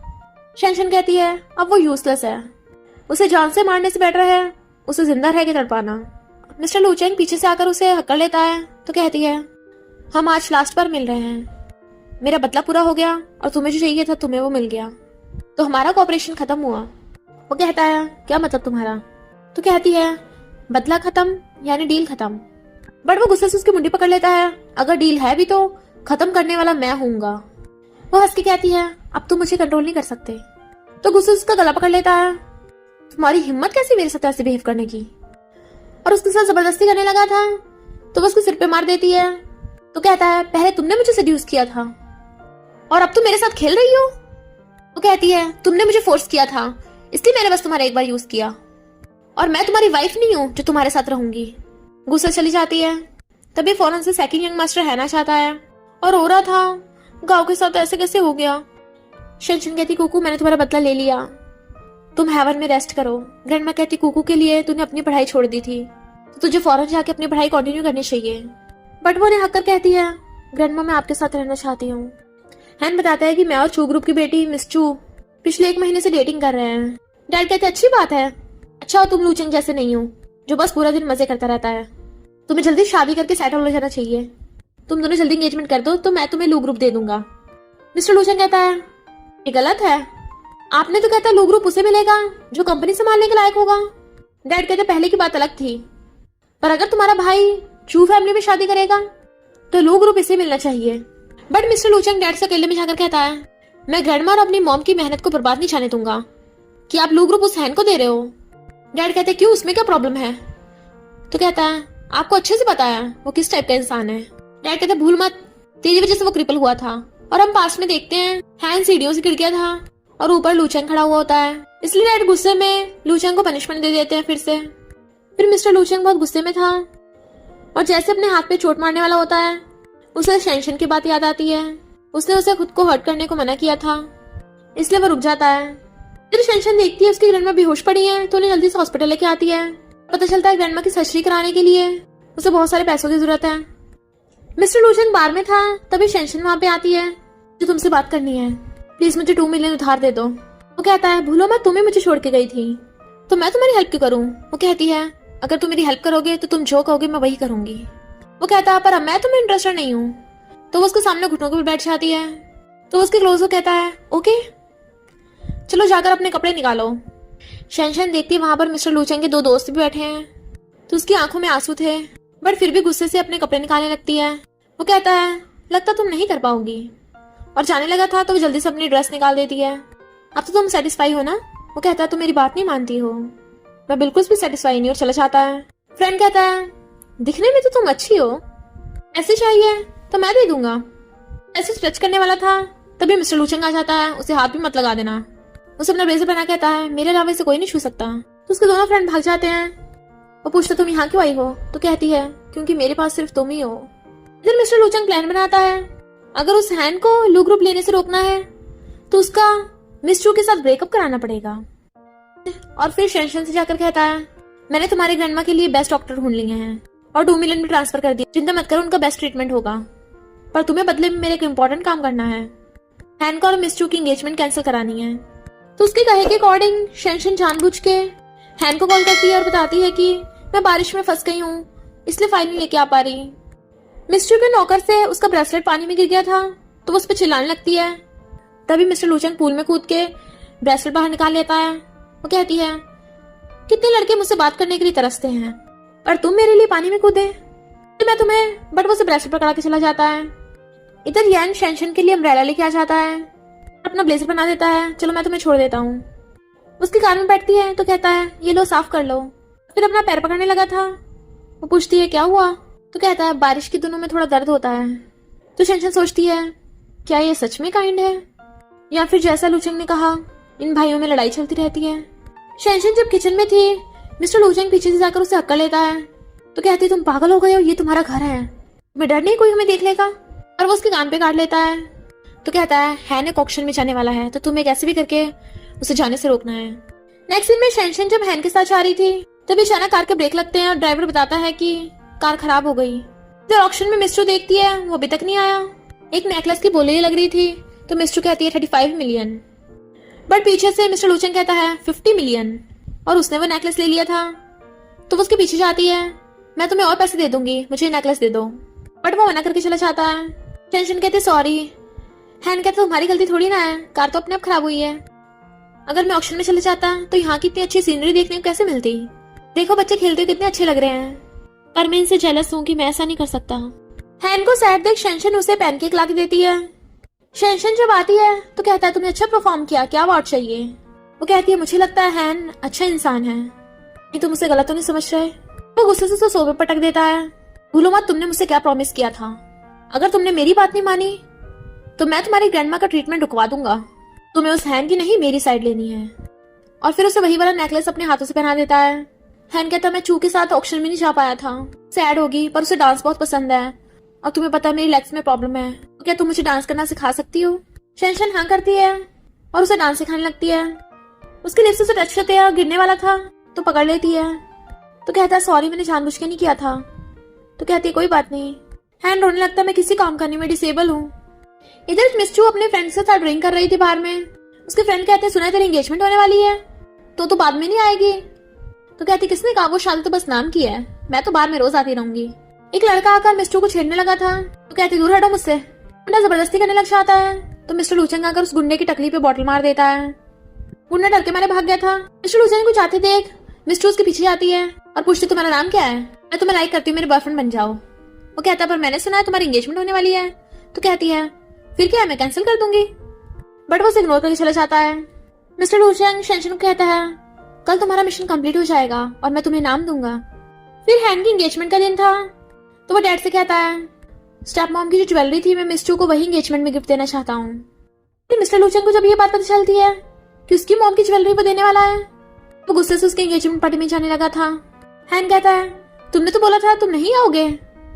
शेंशन कहती है अब वो यूजलेस है, उसे जान से मारने से बेटर है उसे जिंदा रह के तड़पाना। मिस्टर लूचेंग पीछे से आकर उसे हक्कर लेता है तो कहती है हम आज लास्ट बार मिल रहे हैं, मेरा बदला पूरा हो गया और तुम्हें जो चाहिए था तुम्हें वो मिल गया, तो हमारा कॉपरेशन खत्म हुआ। वो कहता है क्या मतलब तुम्हारा। तो कहती है बदला खत्म यानी डील खत्म। बट वो गुस्से से उसकी मुंडी पकड़ लेता है, अगर डील है भी तो खत्म करने वाला मैं हूंगा। वो हंस के कहती है अब तुम मुझे कंट्रोल नहीं कर सकते। तो गुस्से से उसका गला पकड़ लेता है, तुम्हारी हिम्मत कैसी मेरे साथ ऐसे बिहेव करने की, और उसके साथ जबरदस्ती करने लगा था तो वो उसके सिर पे मार देती है। तो कहता है पहले तुमने मुझे सेड्यूस किया था और अब तुम मेरे साथ खेल रही हो। वो कहती है तुमने मुझे फोर्स किया था इसलिए मैंने बस तुम्हारा एक बार यूज किया, और मैं तुम्हारी वाइफ नहीं हूँ जो तुम्हारे साथ रहूंगी। गुस्सा चली जाती है। तभी फौरन से सेकंड यंग मास्टर हैना चाहता है और हो रहा था गाँव के साथ ऐसे कैसे हो गया। शेंशन कहती कुकू मैंने तुम्हारा बदला ले लिया, तुम हेवन में रेस्ट करो। ग्रैंडमा कहती कुकू के लिए तूने अपनी पढ़ाई छोड़ दी थी तो तुझे फौरन जाके अपनी पढ़ाई कंटिन्यू करनी चाहिए। बट वो उन्हें हक्कर कहती है ग्रैंडमा मैं आपके साथ रहना चाहती हूँ। हैन बताता है कि मैं और चू ग्रुप की बेटी मिस चू पिछले 1 महीने से डेटिंग कर रहे हैं। डैड कहते अच्छी बात है, अच्छा हो तुम लूचेंग जैसे नहीं हो जो बस पूरा दिन मजे करता रहता है, तुम्हें जल्दी शादी करके सेटल हो जाना चाहिए। तुम दोनों जल्दी एंगेजमेंट कर दो तो मैं तुम्हें लू ग्रुप दे दूंगा। मिस्टर लूचेंग कहता है ये गलत है, आपने तो कहता लू ग्रुप उसे मिलेगा जो कंपनी संभालने के लायक होगा। डैड कहते पहले की बात अलग थी, पर अगर तुम्हारा भाई चू फैमिली में शादी करेगा तो लू ग्रुप इसे मिलना चाहिए। बट मिस्टर लूचेंग डैड से अकेले में जाकर कहता है मैं ग्रैंडमा और अपनी मॉम की मेहनत को बर्बाद नहीं जाने दूंगा कि आप लू ग्रुप उस हैन को दे रहे हो। डैड कहते क्यों उसमें क्या प्रॉब्लम है। तो कहता है आपको अच्छे से पता है वो किस टाइप का इंसान है। डैड कहते भूल मत तेरी वजह से वो क्रिपल हुआ था, और हम पास में देखते हैं हैन सीढ़ियों से गिर गया था और ऊपर लूचेंग खड़ा हुआ होता है, इसलिए डैड गुस्से में लूचेंग को पनिशमेंट दे देते हैं फिर से। फिर मिस्टर लूचेंग बहुत गुस्से में था और जैसे अपने हाथ पे चोट मारने वाला होता है उसे शेंशन की बात याद आती है। उसने उसे खुद को हर्ट करने को मना किया था इसलिए वो रुक जाता है। फिर शेंशन देखती है उसकी ग्रैंडमा बेहोश पड़ी है तो उन्हें जल्दी से हॉस्पिटल लेके आती है। पता चलता है ग्रैंडमा की सर्जरी कराने के लिए उसे बहुत सारे पैसों की जरूरत है। मिस्टर लूचेंग बार में था तभी शेंशन वहां पे आती है जो तुमसे बात करनी है, प्लीज मुझे 2 मिलियन उधार दे दो। वो कहता है भूलो मत तुम्हें मुझे छोड़ के गई थी तो मैं तुम्हारी हेल्प क्यों करूं। वो कहती है अगर तुम मेरी हेल्प करोगे तो तुम जो कहोगे मैं वही करूंगी। वो कहता है पर अब मैं तुम्हें इंटरेस्टेड नहीं हूँ। तो वो उसके सामने घुटनों पर बैठ जाती है। तो उसके क्लोज वो कहता है ओके चलो जाकर अपने कपड़े निकालो। शेंशन देखती है वहां पर मिस्टर लूचेंग के 2 दोस्त भी बैठे हैं तो उसकी आंखों में आंसू थे, बट फिर भी गुस्से से अपने कपड़े निकालने लगती है। वो कहता है लगता तुम नहीं कर पाओगी, और जाने लगा था तो वो जल्दी से अपनी ड्रेस निकाल देती है। अब तो तुम सेटिस्फाई हो ना। वो कहता है तुम मेरी बात नहीं मानती हो। मैं बिल्कुल भी सेटिस्फाई नहीं और चला जाता है। फ्रेंड कहता है दिखने में तो तुम अच्छी हो, ऐसे चाहिए तो मैं दे दूंगा। ऐसे स्ट्रेच करने वाला था तभी मिस्टर लूचेंग आ जाता है, उसे हाथ भी मत लगा देना। उसे अपना ब्लेजर पहना कहता है मेरे अलावा इसे कोई नहीं छू सकता। तो उसके दोनों फ्रेंड भाग जाते हैं। वो पूछता तुम यहाँ क्यों आई हो। तो कहती है क्योंकि मेरे पास सिर्फ तुम ही हो। इधर मिस्टर लूचेंग प्लान बनाता है अगर उस हैन को लू ग्रुप लेने से रोकना है तो उसका मिस चू के साथ ब्रेकअप कराना पड़ेगा। और फिर शेंशन से जाकर कहता है मैंने तुम्हारे ग्रैंडमा के लिए बेस्ट डॉक्टर ढूंढ लिए हैं, और 2 मिलियन भी ट्रांसफर कर दिया। चिंता मत करो, उनका बेस्ट ट्रीटमेंट होगा, पर तुम्हें बदले में मेरे एक इंपॉर्टेंट काम करना है। हैन को और मिस चू की एंगेजमेंट कैंसिल करानी है। तो उसके कहे के अकॉर्डिंग शेनशन जानबूझ के हैन को कॉल करती है और बताती है कि मैं बारिश में फंस गई हूँ, इसलिए फाइल नहीं लेके आ पा रही। मिस चू के नौकर से उसका ब्रेसलेट पानी में गिर गया था, तो वो उस पर चिल्लाने लगती है। तभी मिस्टर लूचेंग पूल में कूद के ब्रेसलेट बाहर निकाल लेता है। वो कहती है, कितने लड़के मुझसे बात करने के लिए तरसते हैं, पर तुम मेरे लिए पानी में कूदे तो मैं तुम्हें। बट वो उसे ब्रेसलेट पकड़ा के चला जाता है। इधर यान शेनशन के लिए अम्ब्रेला लेके आ जाता है, अपना ब्लेजर बना देता है। चलो मैं तुम्हें छोड़ देता हूँ। उसकी कार में बैठती है तो कहता है, ये लो साफ कर लो। फिर अपना पैर पकड़ने लगा था। वो पूछती है, क्या हुआ? तो कहता है, बारिश के दिनों में थोड़ा दर्द होता है। तो शेनशन सोचती है, क्या ये सच में काइंड है, या फिर जैसा लूचेंग ने कहा इन भाइयों में लड़ाई चलती रहती है। शेनशन जब किचन में थी, मिस्टर लूचेंग पीछे से जाकर उसे हक्का लेता है। तो कहती है, तुम पागल हो गए हो, ये तुम्हारा घर है, तुम्हें डर नहीं कोई हमें देख लेगा? और वो उसके कान पे काट लेता है। तो कहता है, हैन एक ऑक्शन में जाने वाला है, तो तुम्हें कैसे भी करके उसे जाने से रोकना है। नेक्स्ट सीन में शेनशन जब हैन के साथ जा रही थी, तभी अचानक कार के ब्रेक लगते हैं और ड्राइवर बताता है कि कार खराब हो गई। फिर ऑक्शन में मिस्टर देखती है, वो अभी तक नहीं आया। एक नेकलेस की बोली लग रही थी, तो मिस्टर कहती है 35 मिलियन। बट पीछे से मिस्टर लूचेंग कहता है 50 मिलियन, और उसने वो नेकलेस ले लिया था। तो वो उसके पीछे जाती है, मैं तुम्हें और पैसे दे दूंगी, मुझे नेकलेस दे दो। बट वो मना करके चला जाता है। टेंशन कहते सॉरी। हैन कहते तुम्हारी गलती थोड़ी ना है, कार तो अपने आप खराब हुई है। अगर मैं ऑक्शन में चले जाता तो यहाँ की इतनी अच्छी सीनरी देखने को कैसे मिलती। देखो बच्चे खेलते कितने अच्छे लग रहे हैं, पर मैं इनसे जेलस हूँ कि मैं ऐसा नहीं कर सकता। हैन को सैड देख शेनशन उसे पैनकेक ला के देती है। शेनशन जब आती है तो कहता है, तुमने अच्छा परफॉर्म किया, क्या अवार्ड चाहिए? वो कहती है, मुझे लगता है हैन अच्छा इंसान है, ये तुम उसे गलत तो नहीं समझ रहे? वो गुस्से से उसे सोफे पटक देता है। भूलो मत तुमने मुझसे क्या प्रॉमिस किया था, अगर तुमने मेरी बात नहीं मानी तो मैं तुम्हारी ग्रैंडमा का ट्रीटमेंट रुकवा दूंगा। तुम्हें उस हैन की नहीं मेरी साइड लेनी है। और फिर उसे वही वाला नेकलेस अपने हाथों से पहना देता है। हैन कहता, मैं चू के साथ ऑक्शन में नहीं जा पाया था, सैड होगी, पर उसे डांस बहुत पसंद है, और तुम्हें पता है मेरी लेग्स में प्रॉब्लम है, तो क्या तुम मुझे डांस करना सिखा सकती हो? शेनशन हाँ करती है और उसे डांस सिखाने लगती है। उसके लिप्स से टच करते हैं, गिरने वाला था तो पकड़ लेती है। तो कहता है, सॉरी मैंने जानबूझ के नहीं किया था। तो कहती है, कोई बात नहीं। हैन रोने लगता है, मैं किसी काम करने में डिसेबल हूँ। इधर मिस चू अपने फ्रेंड्स के साथ ड्रिंक कर रही थी बाहर में। उसके फ्रेंड कहते हैं, सुना है तेरी एंगेजमेंट होने वाली है, तो बाद में नहीं आएगी? तो कहती, किसने कहा, वो शादी तो बस नाम की है, मैं तो बाहर में रोज आती रहूंगी। एक लड़का आकर मिस्टर को छेड़ने लगा था, तो कहती, दूर हटो मुझसे। गुंडा जबरदस्ती करने लग जाता है, तो मिस्टर लूचेंग आकर उस गुंडे की टकली पे बॉटल मार देता है। गुंडा डर के मारे भाग गया था। मिस्टर लूचेंग को जाते देख मिस्टर उसके पीछे जाती है और पूछती, तुम्हारा नाम क्या है? मैं तुम्हें लाइक करती हूँ, मेरे बॉयफ्रेंड बन जाओ। वो कहता है, पर मैंने सुना है तुम्हारी एंगेजमेंट होने वाली है। तो कहती है, फिर क्या है, मैं कैंसिल कर दूंगी। बट वो उसे इग्नोर करके चला जाता है। मिस्टर लूचेंग शेनशन को कहता है, कल तुम्हारा मिशन कंप्लीट हो जाएगा और मैं तुम्हें नाम दूंगा। फिर हैन की एंगेजमेंट का दिन था, तो वो डैड से कहता है, स्टेप मॉम की जो ज्वेलरी थी मैं मिस चू को वही एंगेजमेंट में गिफ्ट देना चाहता हूँ। मिस्टर लूचेंग को जब ये बात पता चलती है कि उसकी मॉम की ज्वेलरी वो देने वाला है, वो गुस्से से उसकी एंगेजमेंट पार्टी में जाने लगा था। हैन कहता है, तुमने तो बोला था तुम नहीं आओगे,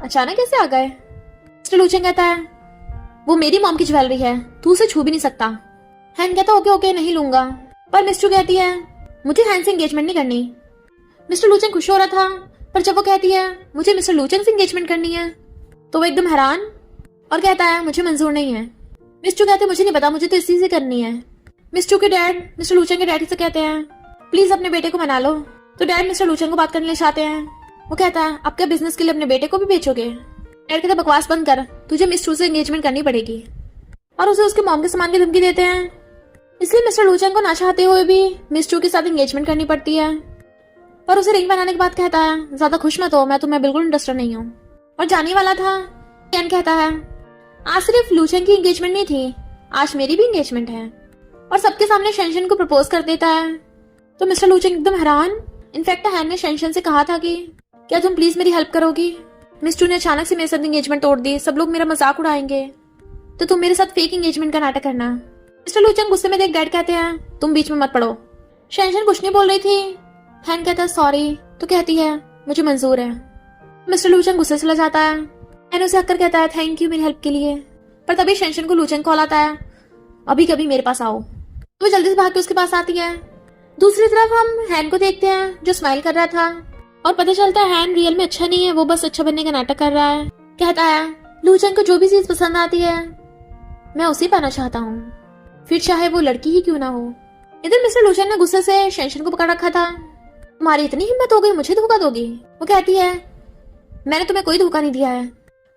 अचानक कैसे आ गए? मिस्टर लूचेंग कहता है, वो मेरी मॉम की ज्वेलरी है, तू उसे छू भी नहीं सकता। हैन कहता, ओके ओके नहीं लूंगा। पर मिस चू कहती है, मुझे हैन से एंगेजमेंट नहीं करनी। मिस्टर लूचेंग खुश हो रहा था, पर जब वो कहती है मुझे मिस्टर लूचेंग से एंगेजमेंट करनी है, तो वो एकदम हैरान और कहता है, मुझे मंजूर नहीं है। मिस चू कहते, मुझे नहीं पता, मुझे तो इसी से करनी है। मिस चू के डैड मिस्टर लूचेंग के डैडी से कहते हैं, प्लीज अपने बेटे को मना लो। तो डैड मिस्टर लूचेंग को बात करने ले चाहते हैं। वो कहता है, आप क्या बिजनेस के लिए अपने बेटे को भी बेचोगे? डैड कहता, बकवास बंद कर, तुझे मिस चू से एंगेजमेंट करनी पड़ेगी। और उसे उसके मॉम के सामान की धमकी देते हैं। इसलिए मिस्टर लूचेंग को ना चाहते हुए भी मिस चू के साथ एंगेजमेंट करनी पड़ती है। पर उसे रिंग बनाने के बाद कहता है, ज्यादा खुश मत हो, मैं तुम्हें बिल्कुल इंटरेस्टेड नहीं हूँ। और जाने वाला था। कैन कहता है, आज सिर्फ लूचेंग की एंगेजमेंट नहीं थी, आज मेरी भी एंगेजमेंट है। और सबके सामने शेनशन को प्रपोज कर देता है। तो मिस्टर लूचेंग एकदम हैरान। इनफैक्ट हैन ने शेनशन से कहा था कि क्या तुम प्लीज मेरी हेल्प करोगी? मिस चू ने अचानक से मेरे साथ एंगेजमेंट तोड़ दी, सब लोग मेरा मजाक उड़ाएंगे, तो तुम मेरे साथ फेक एंगेजमेंट का नाटक करना। मिस्टर लूचेंग गुस्से में देख डैड कहते हैं, तुम बीच में मत पड़ो। शेनशन कुछ नहीं बोल रही थी। हैन कहता है, सॉरी। तो कहती है, मुझे मंजूर है। मिस्टर लूचेंग गुस्से से चला जाता है। हैन उसे हक कर कहता है, थैंक यू मेरी हेल्प के लिए। पर तभी शेनशन को लूचेंग कॉल आता है, अभी कभी मेरे पास आओ। तो वो जल्दी से भाग के उसके पास आती है। दूसरी तरफ हम हैन को देखते हैं जो स्माइल कर रहा था। और पता चलता है हैन रियल में अच्छा नहीं है, वो बस अच्छा बनने का नाटक कर रहा है। कहता है लूचेंग को जो भी चीज पसंद आती है मैं उसी पाना चाहता हूँ, फिर चाहे वो लड़की ही क्यों ना हो। इधर मिस्टर लूचेंग ने गुस्से से शेंशन को पकड़ रखा था। तुम्हारी इतनी हिम्मत हो गई मुझे धोखा दोगी? वो कहती है मैंने तुम्हें कोई धोखा नहीं दिया है,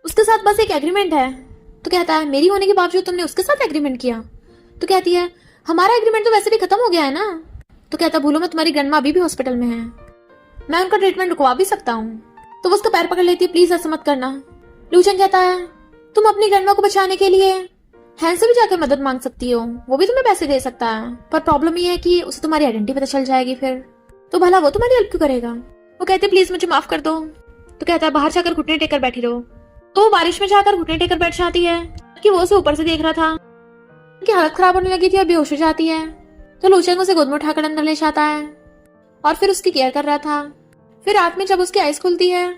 उसके साथ बस एक एग्रीमेंट है। तो कहता है मेरी होने के बावजूद तुमने उसके साथ एग्रीमेंट किया? तो कहती है हमारा एग्रीमेंट तो वैसे भी खत्म हो गया है ना। तो कहता भूलो मत, तुम्हारी ग्रैंडमा अभी भी हॉस्पिटल में है, मैं उनका ट्रीटमेंट रुकवा भी सकता हूँ। तो वो उसका पैर पकड़ लेती है, प्लीज ऐसा मत करना। लूचेंग कहता है तुम अपनी ग्रैंडमा को बचाने के लिए हैन से भी जाकर मदद मांग सकती हो, वो भी तुम्हें पैसे दे सकता है, पर प्रॉब्लम ये है कि उसे तुम्हारी आइडेंटिटी पता चल जाएगी फिर, तो भला वो तुम्हारी हेल्प क्यों करेगा? वो कहते प्लीज मुझे माफ कर दो। तो कहता है बाहर जाकर घुटने टेकर बैठी रहो। तो वो बारिश में जाकर घुटने टेकर बैठ जाती है कि वो उसे ऊपर से देख रहा था। उनकी हालत खराब होने लगी थी और बेहोश हो जाती है। तो लूचेंग उसे गोद में उठाकर अंदर ले जाता है और फिर उसकी केयर कर रहा था। फिर रात में जब उसकी आइज खुलती है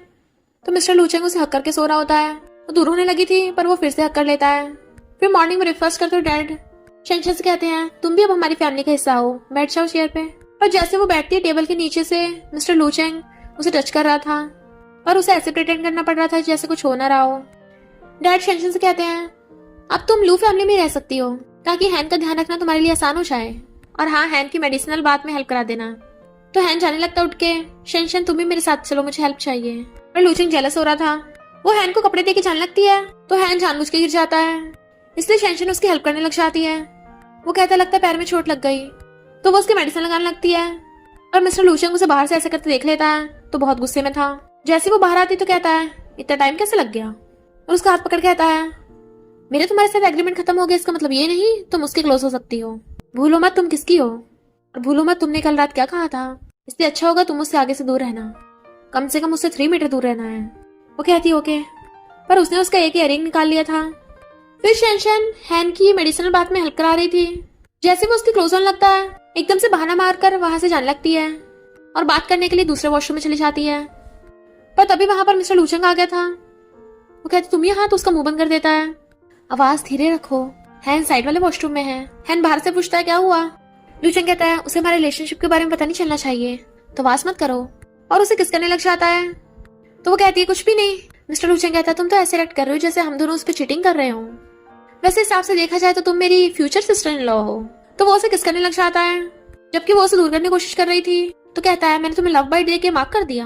तो मिस्टर लूचेंग उसे हक करके सो रहा होता है। वो दूर होने लगी थी पर वो फिर से हक कर लेता है। फिर मॉर्निंग में ब्रेकफास्ट करते हुए डैड शेंशन से कहते हैं तुम भी अब हमारी फैमिली का हिस्सा हो, बैठ जाओ चेयर पे। और जैसे वो बैठती है टेबल के नीचे से मिस्टर लूचेंग उसे टच कर रहा था और उसे ऐसे प्रिटेंड करना पड़ रहा था जैसे कुछ हो ना रहा हो। डैड शेंशन से कहते हैं अब तुम लू फैमिली में रह सकती हो ताकि हैन का ध्यान रखना तुम्हारे लिए आसान हो जाए, और हाँ हैन की मेडिसिनल बात में हेल्प करा देना। तो हैन जाने लगता उठ के, शेंशन तुम भी मेरे साथ चलो, मुझे हेल्प चाहिए। पर लूचेंग जेलस हो रहा था। वो हैन को कपड़े देके जाने लगती है तो हैन जानबूझ के गिर जाता है, इसलिए शेंशन उसकी हेल्प करने लग जाती है। वो कहता लगता है पैर में चोट लग गई, तो वो उसकी मेडिसिन लगाने लगती है। और मिस्टर लूचेंग उसे बाहर से ऐसे करते देख लेता है तो बहुत गुस्से में था। जैसे वो बाहर आती तो कहता है इतना टाइम कैसे लग गया, और उसका हाथ पकड़ कहता है मेरे तुम्हारे साथ एग्रीमेंट खत्म हो गया, इसका मतलब ये नहीं तुम उसके क्लोज हो सकती हो। भूलो मत तुम किसकी हो, और भूलो मत तुमने कल रात क्या कहा था, इसलिए अच्छा होगा तुम उससे आगे से दूर रहना, कम से कम उससे 3 मीटर दूर रहना है। वो कहती ओके, पर उसने उसका एक इयररिंग निकाल लिया था। फिर शेंशन हैन की मेडिसिनल बात में हेल्प करा रही थी। जैसे वो उसकी क्लोज होने लगता है एकदम से बहाना मारकर वहां से जाने लगती है और बात करने के लिए दूसरे वॉशरूम में चली जाती है। पर तभी वहां पर मिस्टर लूचेंग आ गया था। वो कहते तुम यहाँ, तो उसका मुंह बंद कर देता है। आवाज धीरे रखो, हैन साइड वाले वॉशरूम में है। हैन बाहर से पूछता है क्या हुआ। लूचेंग कहता है उसे हमारे रिलेशनशिप के बारे में पता नहीं चलना चाहिए, तो आवाज मत करो, और उसे किस करने लग जाता है। तो वो कहती है कुछ भी नहीं। मिस्टर लूचेंग कहता है तुम तो ऐसे एक्ट कर रहे हो जैसे हम दोनों उस पर चीटिंग कर रहे हो, वैसे हिसाब से देखा जाए तो तुम मेरी फ्यूचर सिस्टर इन लॉ हो। तो वो उसे किस करने लग जाता है, जबकि वो उसे दूर करने की कोशिश कर रही थी। तो कहता है मैंने तुम्हें लव बाइट दे के मार्क कर दिया।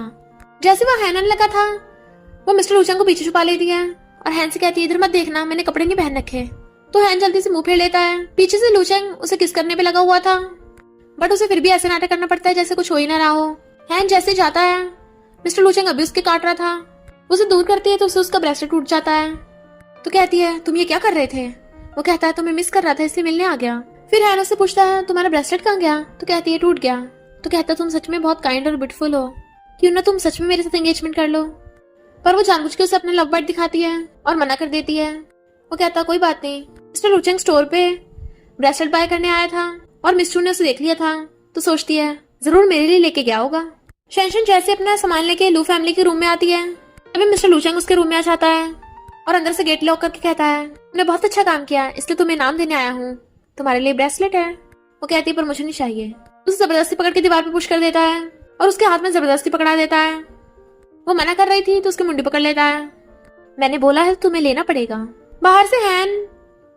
जैसे वो हैन लगा था वो मिस्टर लूचेंग को पीछे छुपा लेती है और हैन से कहती है इधर मत देखना, मैंने कपड़े नहीं पहन रखे। तो हैन जल्दी से मुंह फेर लेता है। पीछे से लूचेंग उसे किस करने पे लगा हुआ था, बट उसे फिर भी ऐसे नाटक करना पड़ता है जैसे कुछ हो ही ना रहा हो। हैन जैसे जाता है मिस्टर लूचेंग अभी उसके काट रहा था, उसे दूर करती है तो उसे उसका ब्रेसलेट टूट जाता है। तो कहती है तुम ये क्या कर रहे थे। वो कहता है तुम्हें मिस कर रहा था इसलिए मिलने आ गया। फिर हैन उससे पूछता है तुम्हारा ब्रेसलेट कहाँ गया। तो कहती है टूट गया। तो कहता है तुम सच में बहुत काइंड और ब्यूटीफुल हो, क्यों ना तुम सच में मेरे साथ एंगेजमेंट कर लो। पर वो जानबूझ के उसे अपने लव बाइट दिखाती है और मना कर देती है। वो कहता कोई बात नहीं, मिस्टर लूचेंग स्टोर पे ब्रेसलेट बाय करने आया था और मिस्टू ने उसे देख लिया था, तो सोचती है जरूर मेरे लिए लेके गया होगा। शेंशन जैसे अपना सामान लेके लू फैमिली के रूम में आती है तभी मिस्टर लूचेंग उसके रूम में आ जाता है और अंदर से गेट लॉक करके कहता है तुमने बहुत अच्छा काम किया, इसलिए तुम्हें इनाम देने आया हूँ, तुम्हारे लिए ब्रेसलेट है। वो कहती है पर मुझे नहीं चाहिए। उसे जबरदस्ती पकड़ के दीवार पे पुश कर देता है और उसके हाथ में जबरदस्ती पकड़ा देता है। वो मना कर रही थी तो उसकी मुंडी पकड़ लेता है। मैंने बोला है तुम्हें लेना पड़ेगा। बाहर से हैन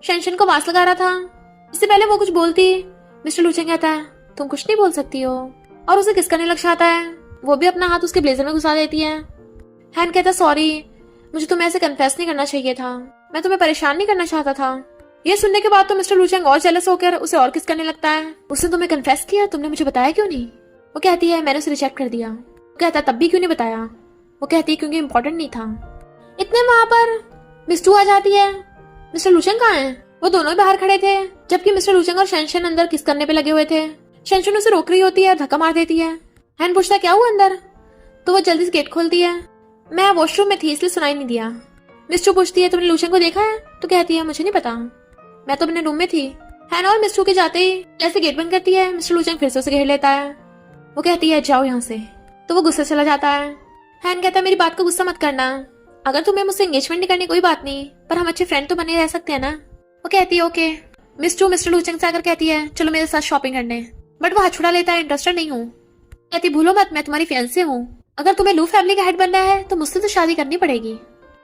शेंशन को वास लगा रहा था। इससे पहले वो कुछ बोलती मिस्टर लूचेंग कहता है तुम कुछ नहीं बोल सकती हो, और उसे किस करने लग जाता है। वो भी अपना हाथ उसके ब्लेजर में घुसा देती है। हैन कहता सॉरी, मुझे तुम्हें ऐसे कन्फेस नहीं करना चाहिए था, मैं तुम्हें परेशान नहीं करना चाहता था। ये सुनने के बाद तो मिस्टर लूचेंग और जेलस होकर उसे और किस करने लगता है। उसने तुम्हें कन्फेस किया, तुमने मुझे बताया क्यों नहीं। वो कहती है मैंने उसे रिजेक्ट कर दिया। वो कहता तब भी क्यों नहीं बताया। वो कहती है क्योंकि इम्पोर्टेंट नहीं था। इतने वहां पर मिस्टू आ जाती है। मिस्टर लूचेंग कहाँ है। वो दोनों ही बाहर खड़े थे, जबकि मिस्टर लूचेंग और शेंशन अंदर किस करने पे लगे हुए थे। शेंशन उसे रोक रही होती है, धक्का मार देती है। हैन पूछता क्या हुआ अंदर, तो वो जल्दी से गेट खोलती है। मैं वॉशरूम में थी इसलिए सुनाई नहीं दिया। मिस्टू पूछती है तुमने लूचेंग को देखा है। तो कहती है मुझे नहीं पता, मैं तो अपने रूम में थी। हैन और मिस्टू के जाते ही जैसे गेट बंद करती है मिस्टर लूचेंग फिर से उसे घेर लेता है। वो कहती है जाओ यहाँ से, तो वो गुस्से चला जाता है। हैन कहता है मेरी बात को गुस्सा मत करना, अगर तुम्हें मुझसे एंगेजमेंट नहीं करनी कोई बात नहीं, पर हम अच्छे फ्रेंड तो बने रह सकते हैं ना। वो कहती है ओके। मिस्टू मिस्टर लूचेंग से आकर कहती है चलो मेरे साथ शॉपिंग करने, बट वो हाथ छुड़ा लेता है, इंटरेस्टेड नहीं हूँ। कहती भूलो मत मैं तुम्हारी फियांसे हूँ। अगर तुम्हें लू फैमिली का हेड बनना है तो मुझसे तो शादी करनी पड़ेगी।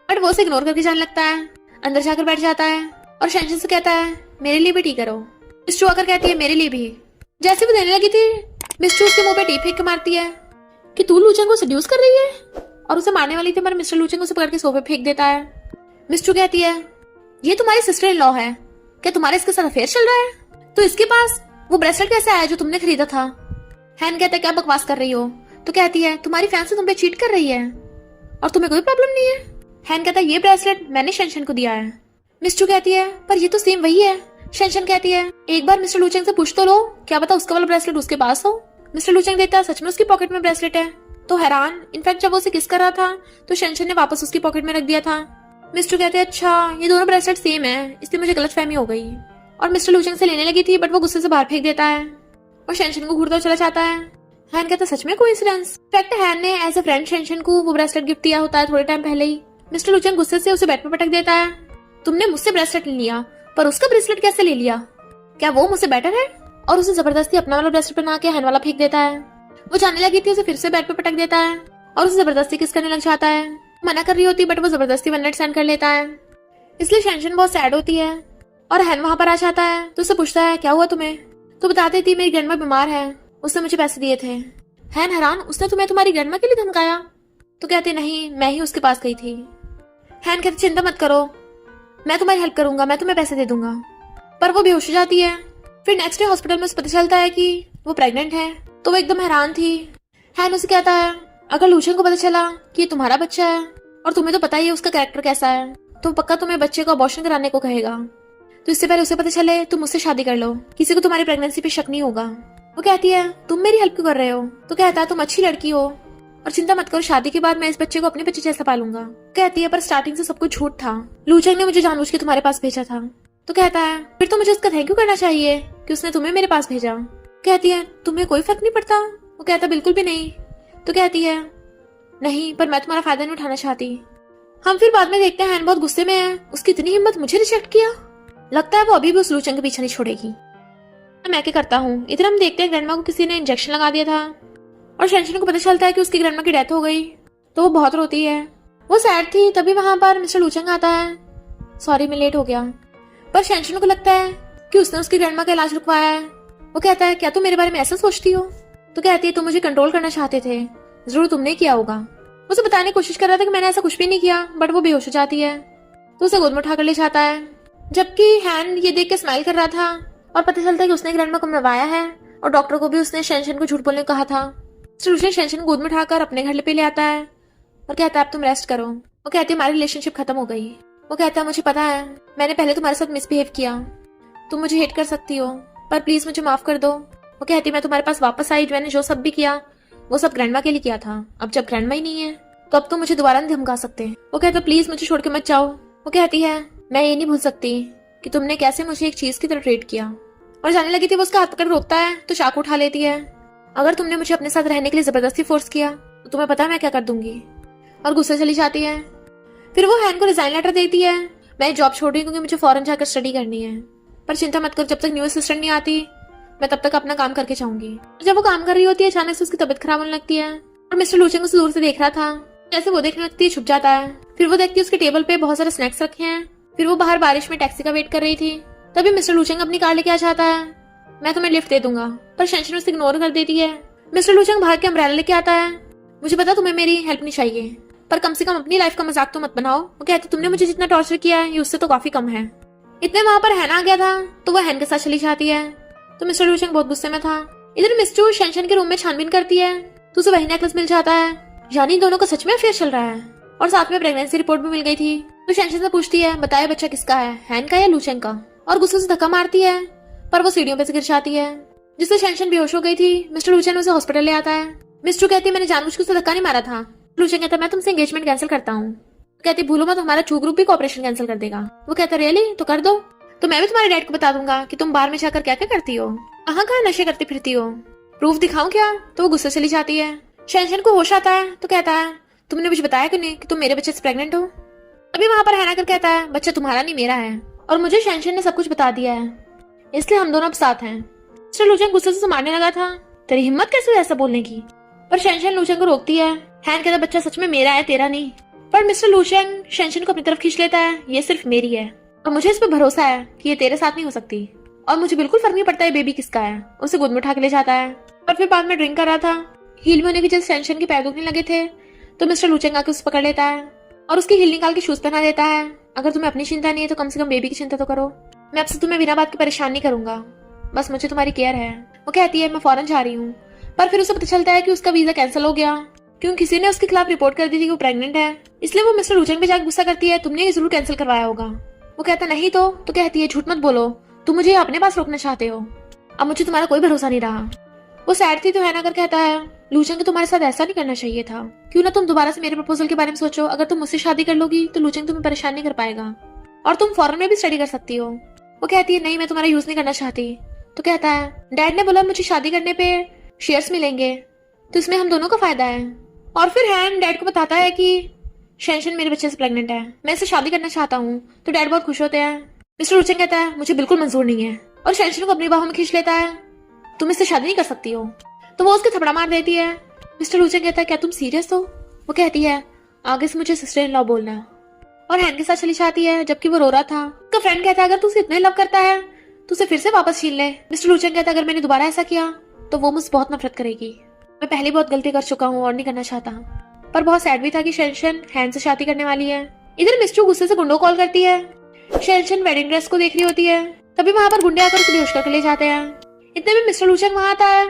बट वो उसे इग्नोर करके जाने लगता है, अंदर जाकर बैठ जाता है और शेंशन से कहता है मेरे लिए भी टी करो। मिस चू आकर कहती है मेरे लिए भी। जैसे वो देने लगी थी, मिस चू उसके मुंह पे टी फेंक के मारती है कि तू लूचेंग को सेड्यूस कर रही है, और उसे मारने वाली थी पर मिस्टर लूचेंग उसे पकड़ के सोफे फेंक देता है। मिस चू कहती है ये तुम्हारी सिस्टर इन लॉ है, क्या तुम्हारे इसके साथ अफेयर चल रहा है? तो इसके पास वो ब्रेसलेट कैसे आया जो तुमने खरीदा था? हैन कहता है क्या बकवास कर रही हो? तो कहती है तुम्हारी फैन से तुम पे चीट कर रही है और तुम्हें कोई प्रॉब्लम नहीं है। हैन कहता है ये ब्रेसलेट मैंने शेंशन को दिया है। मिस चू कहती है पर ये तो सेम वही है। शेंशन कहती है एक बार मिस्टर लूचेंग से पूछ तो लो, क्या पता उसका वाला ब्रेसलेट उसके पास हो। मिस्टर लूचेंग देखता है सच में उसकी पॉकेट में ब्रेसलेट है, तो हैरान। इनफैक्ट जब वो उसे किस कर रहा था तो शेंशन ने वापस उसकी पॉकेट में रख दिया था। मिस्टर कहते हैं अच्छा ये दोनों ब्रेसलेट सेम है, इसलिए मुझे गलतफहमी हो गई। और मिस्टर लूचेंग से लेने लगी थी बट वो गुस्से से बाहर फेंक देता है और शेंशन को घूरता चला जाता है। हैन कहता है सच में कोइंसिडेंस। इनफैक्ट हैन ने एज अ फ्रेंड शेंशन को वो ब्रेसलेट गिफ्ट दिया होता है थोड़े टाइम पहले ही। मिस्टर लूचेंग गुस्से से उसे बेड पर पटक देता है, तुमने मुझसे ब्रेसलेट ले लिया पर उसका ब्रेसलेट कैसे ले लिया? क्या वो मुझसे बेटर है? और उसे जबरदस्ती अपना वाला ब्रेसलेट पहना के हैन वाला फेंक देता है। वो जाने लगी थी, उसे फिर से बेड पे पटक देता है और उसे जबरदस्ती किस करने लग जाता है। मना कर रही होती बट वो जबरदस्ती वन नाइट स्टैंड कर लेता है, इसलिए शेंशन बहुत सैड होती है। और हैन वहां पर आ जाता है तो उसे पूछता है क्या हुआ तुम्हें? तो बता देती मेरी ग्रैंडमा बीमार है, उसने मुझे पैसे दिए थे। हैन हैरान, उसने तुम्हें तुम्हारी ग्रैंडमा के लिए धमकाया? तो कहते नहीं, मैं ही उसके पास गई थी। हैन कहते चिंता मत करो, मैं तुम्हारी हेल्प करूंगा, मैं तुम्हें पैसे दे दूंगा। पर वो बेहोश हो जाती है। फिर नेक्स्ट डे हॉस्पिटल में उसे पता चलता है कि वो प्रेग्नेंट है, तो वो एकदम हैरान थी। हैन उसे कहता है अगर लूचेंग को पता चला कि ये तुम्हारा बच्चा है और तुम्हें तो पता ही है उसका कैरेक्टर कैसा है, तो पक्का तुम्हें बच्चे को अबॉर्शन कराने को कहेगा। तो इससे पहले उसे पता चले तुम मुझसे शादी कर लो, किसी को तुम्हारी प्रेगनेंसी पे शक नहीं होगा। वो कहती है तुम मेरी हेल्प क्यों कर रहे हो? तो कहता है तुम अच्छी लड़की हो और चिंता मत करो, शादी के बाद मैं इस बच्चे को अपने बच्चे जैसा पालूंगा। कहती है पर स्टार्टिंग से सब कुछ झूठ था, लूचेंग ने मुझे जानबूझ के तुम्हारे पास भेजा था। तो कहता है फिर तो मुझे उसका थैंक यू करना चाहिए कि उसने तुम्हें मेरे पास भेजा। कहती है तुम्हें कोई फर्क नहीं पड़ता? वो कहता बिल्कुल भी नहीं। तो कहती है नहीं, पर मैं तुम्हारा फायदा नहीं उठाना चाहती। हम फिर बाद में देखते हैं हैन बहुत गुस्से में है, उसकी इतनी हिम्मत मुझे रिजेक्ट किया। लगता है वो अभी भी उस लूचेंग के पीछे नहीं छोड़ेगी। मैं क्या करता हूँ। इधर हम देखते हैं ग्रैंडमा को किसी ने इंजेक्शन लगा दिया था और शेंशन को पता चलता है कि उसकी ग्रैंडमा की डेथ हो गई, तो वो बहुत रोती है। वो सैड थी, तभी वहां पर मिस्टर लूचेंग आता है। सॉरी मैं लेट हो गया। पर शेंशन को लगता है कि उसने उसकी ग्रैंडमा का इलाज रुकवाया है। वो कहता है क्या तुम मेरे बारे में ऐसा सोचती हो? तो कहती है तुम मुझे कंट्रोल करना चाहते थे, जरूर तुमने किया होगा। उसे बताने की कोशिश कर रहा था कि मैंने ऐसा कुछ भी नहीं किया, बट वो बेहोश हो जाती है तो उसे गोद में उठाकर ले जाता है। जबकि हैन ये देख के स्माइल कर रहा था और पता चलता है कि उसने ग्रैंडमा को मरवाया है और डॉक्टर को भी उसने शेंशन को झूठ बोलने को कहा था। उसने शेंशन को गोद में उठाकर अपने घर पे ले आता है और कहता है अब तुम रेस्ट करो। वो कहती है हमारी रिलेशनशिप खत्म हो गई। वो कहता है मुझे पता है मैंने पहले तुम्हारे साथ मिसबिहेव किया, तुम मुझे हेट कर सकती हो पर प्लीज मुझे माफ कर दो। वो कहती है मैं तुम्हारे पास वापस आई, मैंने जो सब भी किया वो सब ग्रैंडमा के लिए किया था, अब जब ग्रैंडमा ही नहीं है तो अब तुम मुझे दोबारा नहीं धमका सकते। वो कहता है प्लीज मुझे छोड़ के मत जाओ। वो कहती है मैं ये नहीं भूल सकती कि तुमने कैसे मुझे एक चीज की तरह ट्रीट किया। और जाने लगी थी, वो उसका हाथ पकड़ रोकता है तो चाकू उठा लेती है। अगर तुमने मुझे अपने साथ रहने के लिए जबरदस्ती फोर्स किया तो तुम्हें पता है मैं क्या कर दूंगी। और गुस्से चली जाती है। फिर वो हैन को रिजाइन लेटर देती है, मैं जॉब छोड़ रही हूँ क्योंकि मुझे फॉरेन जाकर स्टडी करनी है, पर चिंता मत कर जब तक न्यू असिस्टेंट नहीं आती मैं तब तक अपना काम करके जाऊंगी। जब वो काम कर रही होती है अचानक से उसकी तबीयत खराब होने लगती है और मिस्टर लूचेंग उसे दूर से देख रहा था। जैसे वो देखने लगती है छुप जाता है। फिर वो देखती है उसके टेबल पे बहुत सारे स्नैक्स रखे हैं। फिर वो बाहर बारिश में टैक्सी का वेट कर रही थी, तभी मिस्टर लूचेंग अपनी कार लेके आ जाता है। मैं तुम्हें लिफ्ट दे दूंगा, पर शेंशन उसे इग्नोर कर देती है। मिस्टर लूचेंग बाहर के अम्ब्रेला लेके आता है। मुझे पता तुम्हें मेरी हेल्प नहीं चाहिए, पर कम से कम अपनी लाइफ का मजाक तो मत बनाओ। वो कहती तुमने मुझे जितना टॉर्चर किया है ये उससे तो काफी कम है। इतने वहां पर हैन आ गया था तो वो हैन के साथ चली जाती है, तो मिस्टर लूचेंग बहुत गुस्से में था। इधर मिस्टर शेंशन के रूम में छानबीन करती है तो उसे वही नेकलेस मिल जाता है, यानी दोनों का सच में अफेयर चल रहा है और साथ में प्रेगनेंसी रिपोर्ट भी मिल गई थी। तो शेंशन से पूछती है बताया बच्चा किसका है, हैन का या लूचेंग का? और गुस्से से धक्का मारती है पर वो सीढ़ियों पे से गिर जाती है, जिससे शेंशन बेहोश हो गई थी। मिस्टर लूचेंग उसे हॉस्पिटल ले आता है। मिस्टर कहती है मैंने जानबूझ के उसे धक्का नहीं मारा था। लूचेंग कहता है मैं तुमसे एंगेजमेंट कैंसिल करता हूँ। कहती भूलो मत हमारा चू ग्रुप भी कॉपरेशन कैंसिल कर देगा। वो कहता रियली? तो कर दो, तो मैं भी तुम्हारे डैड को बता दूंगा कि तुम बाहर में जाकर क्या क्या करती हो, कहाँ कहाँ नशे करती फिरती हो, प्रूफ दिखाऊं क्या? तो वो गुस्से चली जाती है। शेंशन को होश आता है तो कहता है तुमने मुझे बताया क्यों नहीं कि तुम मेरे बच्चे से प्रेग्नेंट हो? अभी वहां पर हैन आकर कहता है बच्चा तुम्हारा नहीं मेरा है और मुझे शेंशन ने सब कुछ बता दिया है, इसलिए हम दोनों अब साथ हैं। मिस्टर लूचेंग गुस्से से मारने लगा था, तेरी हिम्मत कैसे ऐसा बोलने की? पर शेंशन लूचेंग को रोकती है हैन कहता बच्चा सच में मेरा है, तेरा नहीं। पर मिस्टर लूशेंग शेंशन को अपनी तरफ खींच लेता है, ये सिर्फ मेरी है और मुझे इस पर भरोसा है कि ये तेरे साथ नहीं हो सकती और मुझे बिल्कुल फर्क नहीं पड़ता है बेबी किसका है। उसे गोद में उठा के ले जाता है और फिर बाद में ड्रिंक कर रहा था। हील में होने की जब शेंशन के पैर दुखने लगे थे तो मिस्टर लूशेंग आके उसे पकड़ लेता है और उसकी हील निकाल के शूज पहना देता है। अगर तुम्हें अपनी चिंता नहीं है तो कम से कम बेबी की चिंता तो करो। मैं आपसे तुम्हें बिना बात के परेशान नहीं करूंगा, बस मुझे तुम्हारी केयर है। वो कहती है मैं फौरन जा रही हूँ। पर फिर उसे पता चलता है कि उसका वीजा कैंसिल हो गया क्योंकि किसी ने उसके खिलाफ रिपोर्ट कर दी थी कि वो प्रेग्नेंट है। इसलिए वो मिस्टर लूशेंग पे जाकर गुस्सा करती है, तुमने ये जरूर कैंसिल करवाया होगा। वो कहता नहीं तो कहती है झूठ मत बोलो, तुम मुझे अपने पास रोकना चाहते हो, अब मुझे तुम्हारा कोई भरोसा नहीं रहा। वो सैड थी तो हैना कर कहता है लूशेंग को तुम्हारे साथ ऐसा नहीं करना चाहिए था, क्यों ना तुम दोबारा से मेरे प्रपोजल के बारे में सोचो। अगर तुम मुझसे शादी कर लोगी तो लूशेंग तुम्हें परेशान नहीं कर पाएगा और तुम फॉरेन में भी स्टडी कर सकती हो। वो कहती है नहीं मैं तुम्हारा यूज नहीं करना चाहती। तो कहता है डैड ने बोला मुझे शादी करने पे शेयर्स मिलेंगे तो इसमें हम दोनों का फायदा है। और फिर हैन डैड को बताता है कि शेंशन मेरे बच्चे से प्रेग्नेंट है, मैं इससे शादी करना चाहता हूँ। तो डैड बहुत खुश होते हैं। मिस्टर लूशेंग कहता है मुझे बिल्कुल मंजूर नहीं है और शेंशन को अपनी बाहों में खींच लेता है, तुम इससे शादी नहीं कर सकती हो। तो वो उसके थपड़ा मार देती है। मिस्टर लूशेंग कहता है क्या तुम सीरियस हो? वो कहती है आगे से मुझे सिस्टर इन लॉ बोलना, और हैन के साथ चली जाती है जबकि वो रो रहा था। उसका फ्रेंड कहता है अगर तू उसे इतना लव करता है तो उसे फिर से वापस छीन ले। मिस्टर लूशेंग कहता है अगर मैंने दोबारा ऐसा किया तो वो मुझसे बहुत नफरत करेगी, मैं पहले बहुत गलती कर चुका हूँ और नहीं करना चाहता। पर बहुत सैड भी था कि शेंशन हैन से शादी करने वाली है। इधर मिस्टू गुस्से से गुंडों कॉल करती है। शेंशन वेडिंग ड्रेस को देख रही होती है, तभी वहां पर गुंडे आकर उसे बेहोश करके ले जाते हैं। इतने में मिस्टर लूशेंग वहां आता है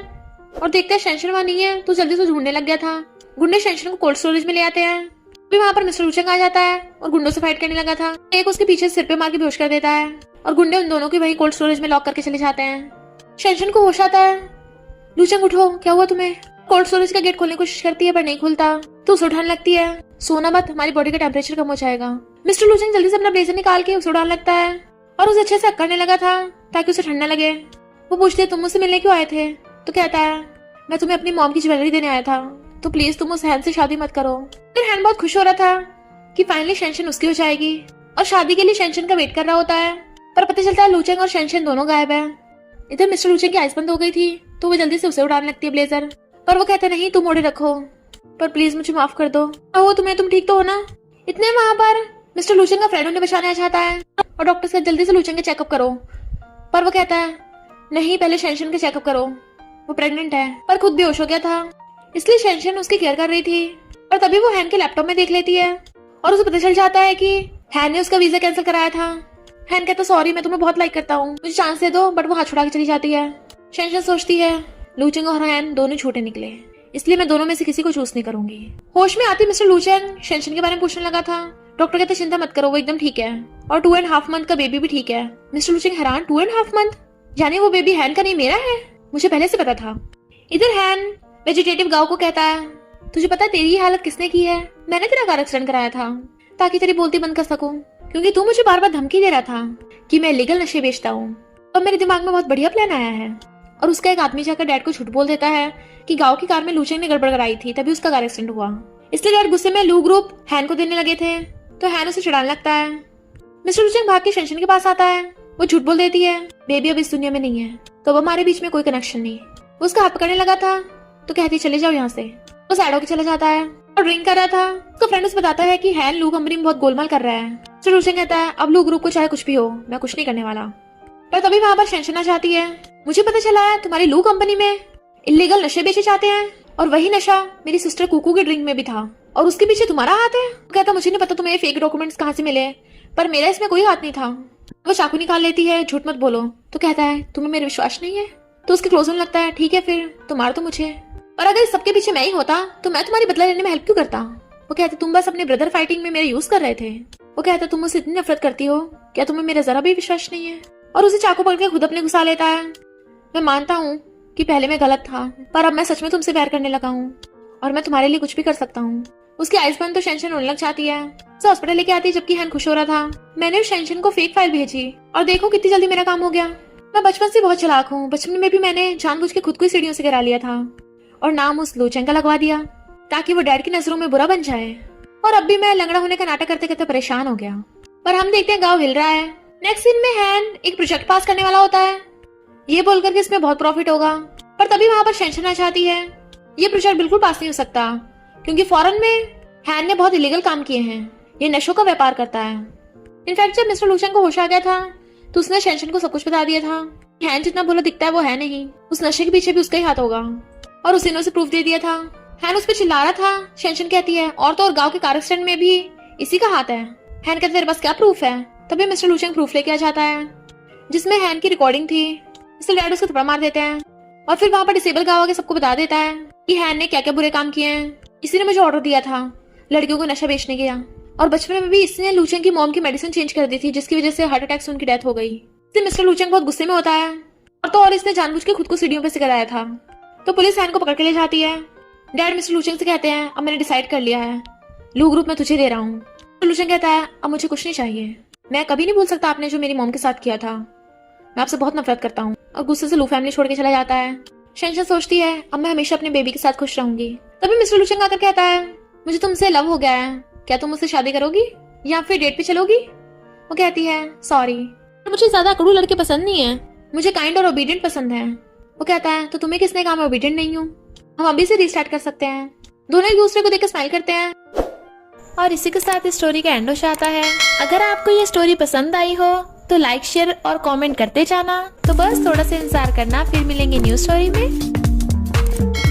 और देखते हैं शेंशन वहां नहीं है तो जल्दी से ढूंढने लग गया था। गुंडे शेंशन को कोल्ड स्टोरेज में ले आते हैं। तभी वहां पर मिस्टर लूशेंग आ जाता है और गुंडों से फाइट करने लगा था। एक उसके पीछे सिर पे मार के बेहोश कर देता है और गुंडे उन दोनों की वही कोल्ड स्टोरेज में लॉक करके चले जाते हैं। शेंशन को होश आता है, लूशेंग उठो क्या हुआ तुम्हें? कोल्ड स्टोरेज का गेट खोलने की कोशिश करती है पर नहीं खुलता तो उसे उठाने लगती है, सोना मत हमारी बॉडी का टेम्परेचर कम हो जाएगा। मिस्टर लूशेंग जल्दी से अपना ब्लेजर निकाल के उसे उड़ाने लगता है और उसे अच्छे से अक्कड़ने लगा था ताकि उसे ठंडा लगे। वो पूछती है तुम मुझसे मिलने क्यों आए थे? तो कहता है मैं तुम्हें अपनी मॉम की ज्वेलरी देने आया था, तो प्लीज तुम उस हैन से शादी मत करो। फिर हैन बहुत खुश हो रहा था कि फाइनली शेंशन उसकी हो जाएगी और शादी के लिए शेंशन का वेट कर रहा होता है। पर पता चलता है लूशेंग और शेंशन दोनों गायब है। इधर मिस्टर लूशेंग की आइस बंद हो गई थी तो वो जल्दी से उसे उड़ाने लगती है ब्लेजर, पर वो कहते नहीं तुम ओढ़े रखो, पर प्लीज मुझे माफ कर दो। वो तुम ठीक तो हो ना? इतने वहां पर मिस्टर लूशेंग का फ्रेंड उन्हें बचाने आ जाता है और डॉक्टर से जल्दी से लूशेंग के चेकअप करो, पर वो कहता है नहीं पहले शेंशन के चेकअप करो, वो प्रेग्नेंट है। पर खुद बेहोश हो गया था इसलिए शेंशन उसकी केयर कर रही थी। और तभी वो हैन के लैपटॉप में देख लेती है और उसे पता चल जाता है कि हैन ने उसका वीजा कैंसिल कराया था। हैन कहता सॉरी मैं तुम्हें बहुत लाइक करता हूँ, मुझे चांस दे दो, बट वो हाथ छुड़ा के चली जाती है। शेंशन सोचती है लूशेंग और हैन दोनों छोटे निकले, इसलिए मैं दोनों में से किसी को चूज नहीं करूंगी। होश में आती मिस्टर लूशेंग शेंशन के बारे में पूछने लगा था। डॉक्टर कहते चिंता मत करो वो एकदम ठीक है और 2.5 मंथ का बेबी भी ठीक है। मिस्टर लूशेंग हैरान 2.5 मंथ, यानी वो बेबी हैन का नहीं मेरा है? मुझे पहले से पता था। इधर हैन वेजिटेटिव गांव को कहता है तुझे पता है तेरी हालत किसने की है? मैंने तेरा कार एक्सीडेंट कराया था ताकि तेरी बोलती बंद कर सकूं, क्योंकि तू मुझे बार बार धमकी दे रहा था कि मैं लीगल नशे बेचता हूँ। और मेरे दिमाग में बहुत बढ़िया प्लान आया है। और उसका एक आदमी जाकर डैड को झूठ बोल देता है कि गांव की कार में लूशेंग ने गड़बड़ कराई थी तभी उसका कार एक्सीडेंट हुआ। इसलिए डैड गुस्से में लू ग्रुप हैन को देने लगे थे तो हैन उसे चिढ़ाने लगता है। मिस्टर लूशेंग भाग के शेंशन के पास आता है, वो झूठ बोल देती है बेबी अब इस दुनिया में नहीं है तो अब हमारे बीच में कोई कनेक्शन नहीं। वो उसका हाथ पकड़ने लगा था तो कहती चले जाओ यहाँ से। वो साइड होकर चला जाता है और ड्रिंक कर रहा था। उसका फ्रेंड उसे बताता है कि हैन लू कंपनी में बहुत गोलमाल कर रहा है। मिस्टर लूशेंग कहता है अब लू ग्रुप को चाहे कुछ भी हो मैं कुछ नहीं करने वाला। पर तभी वहां पर शेंशन आ जाती है, मुझे पता चला है तुम्हारी लू कंपनी में इलीगल नशे बेचे जाते हैं और वही नशा मेरी सिस्टर कुकू के ड्रिंक में भी था और उसके पीछे तुम्हारा हाथ है। कहता मुझे नहीं पता तुम्हें फेक डॉक्यूमेंट्स कहाँ से मिले, पर मेरा इसमें कोई हाथ नहीं था। वो चाकू निकाल लेती है, झूठ मत बोलो। तो कहता है तुम्हें मेरे विश्वास नहीं है? तो उसके क्लोज होने लगता है, ठीक है फिर तुम मार तो मुझे, पर अगर इस सबके पीछे मैं ही होता तो मैं तुम्हारी बदला लेने में हेल्प क्यों करता? वो कहते तुम बस अपने ब्रदर फाइटिंग में मेरा यूज कर रहे थे। वो कहता तुम मुझसे इतनी नफरत करती हो, क्या तुम्हें मेरा जरा भी विश्वास नहीं है? और उसे चाकू पकड़ के खुद अपने घुसा लेता है। मैं मानता हूँ कि पहले मैं गलत था, पर अब मैं सच में तुमसे प्यार करने लगा हूँ और मैं तुम्हारे लिए कुछ भी कर सकता हूँ। उसकी आइस बंद तो शेंशन रोने लग जाती है। उसे हॉस्पिटल लेके आती है जबकि हैन खुश हो रहा था। मैंने उस शेंशन को फेक फाइल भेजी और देखो कितनी जल्दी मेरा काम हो गया। मैं बचपन से बहुत चालाक हूँ, बचपन में भी मैंने जानबूझ के खुद को सीढ़ियों से गिरा लिया था और नाम उस लूशेंग का लगवा दिया ताकि वो डैड की नजरों में बुरा बन जाए। और अब भी मैं लंगड़ा होने का नाटक करते करते परेशान हो गया। पर हम देखते हैं गाँव हिल रहा है। नेक्स्ट सीन में हैन एक प्रोजेक्ट पास करने वाला होता है, ये बोलकर के इसमें बहुत प्रॉफिट होगा। पर तभी वहां पर शेंशन आ जाती है, ये प्रोजेक्ट बिल्कुल पास नहीं हो सकता क्योंकि फॉरेन में हैन ने बहुत इलीगल काम किए हैं। ये नशों का व्यापार करता है। इनफैक्ट जब मिस्टर लूशेन को होश आ गया था तो उसने शेंशन को सब कुछ बता दिया था। हैन जितना भोला दिखता है वो है नहीं, उस नशे के पीछे भी उसका ही हाथ होगा। और उसी ने उसे प्रूफ दे दिया था। हैन उस पर चिल्ला रहा था। शेंशन कहती है और तो और गांव के कार एक्सीडेंट में भी इसी का हाथ है। हैन कहते तेरे पास क्या प्रूफ है? तभी मिस्टर लूशेन प्रूफ लेके आ जाता है जिसमें हैन की रिकॉर्डिंग थी। मिस्टर डैड उसको थप्पड़ मार देते हैं और फिर वहां पर डिसेबल गांव के सबको बता देता है कि हैन ने क्या क्या बुरे काम किए हैं। इसी ने मुझे ऑर्डर दिया था लड़कियों को नशा बेचने का, और बचपन में भी इसने लूचेंग की मॉम की मेडिसिन चेंज कर दी थी जिसकी वजह से हार्ट अटैक से उनकी डेथ हो गई। इससे मिस्टर लूचेंग बहुत गुस्से में होता है और तो और इसने जानबूझ के खुद को सीढ़ियों पे से गिराया था। तो पुलिस हैन को पकड़ के ले जाती है। डैड मिस्टर लूचेंग से कहते हैं अब मैंने डिसाइड कर लिया है, लू ग्रुप में तुझे दे रहा हूँ। तो लूचेंग कहता है अब मुझे कुछ नहीं चाहिए, मैं कभी नहीं भूल सकता आपने जो मेरी मॉम के साथ किया था, मैं आपसे बहुत नफरत करता हूँ। और गुस्से से लू फैमिली छोड़ के चला जाता है। शेंशन सोचती है अब मैं हमेशा अपने बेबी के साथ खुश रहूंगी। तभी मिस्टर लूचेंग आकर कहता है मुझे तुमसे लव हो गया है, क्या तुम मुझसे शादी करोगी या फिर डेट पे चलोगी? वो कहती है सॉरी, मुझे ज्यादा अकड़ू लड़के पसंद नहीं है, मुझे काइंड और ओबीडियंट पसंद है। वो कहता है तो तुम्हें किसने कहा मैं ओबीडियंट नहीं हूँ, हम अभी से रीस्टार्ट कर सकते हैं। दोनों एक दूसरे को देखकर स्माइल करते हैं और इसी के साथ इस स्टोरी का एंड हो जाता है। अगर आपको ये स्टोरी पसंद आई हो तो लाइक शेयर और कमेंट करते जाना। तो बस थोड़ा सा इंतजार करना, फिर मिलेंगे न्यू स्टोरी में।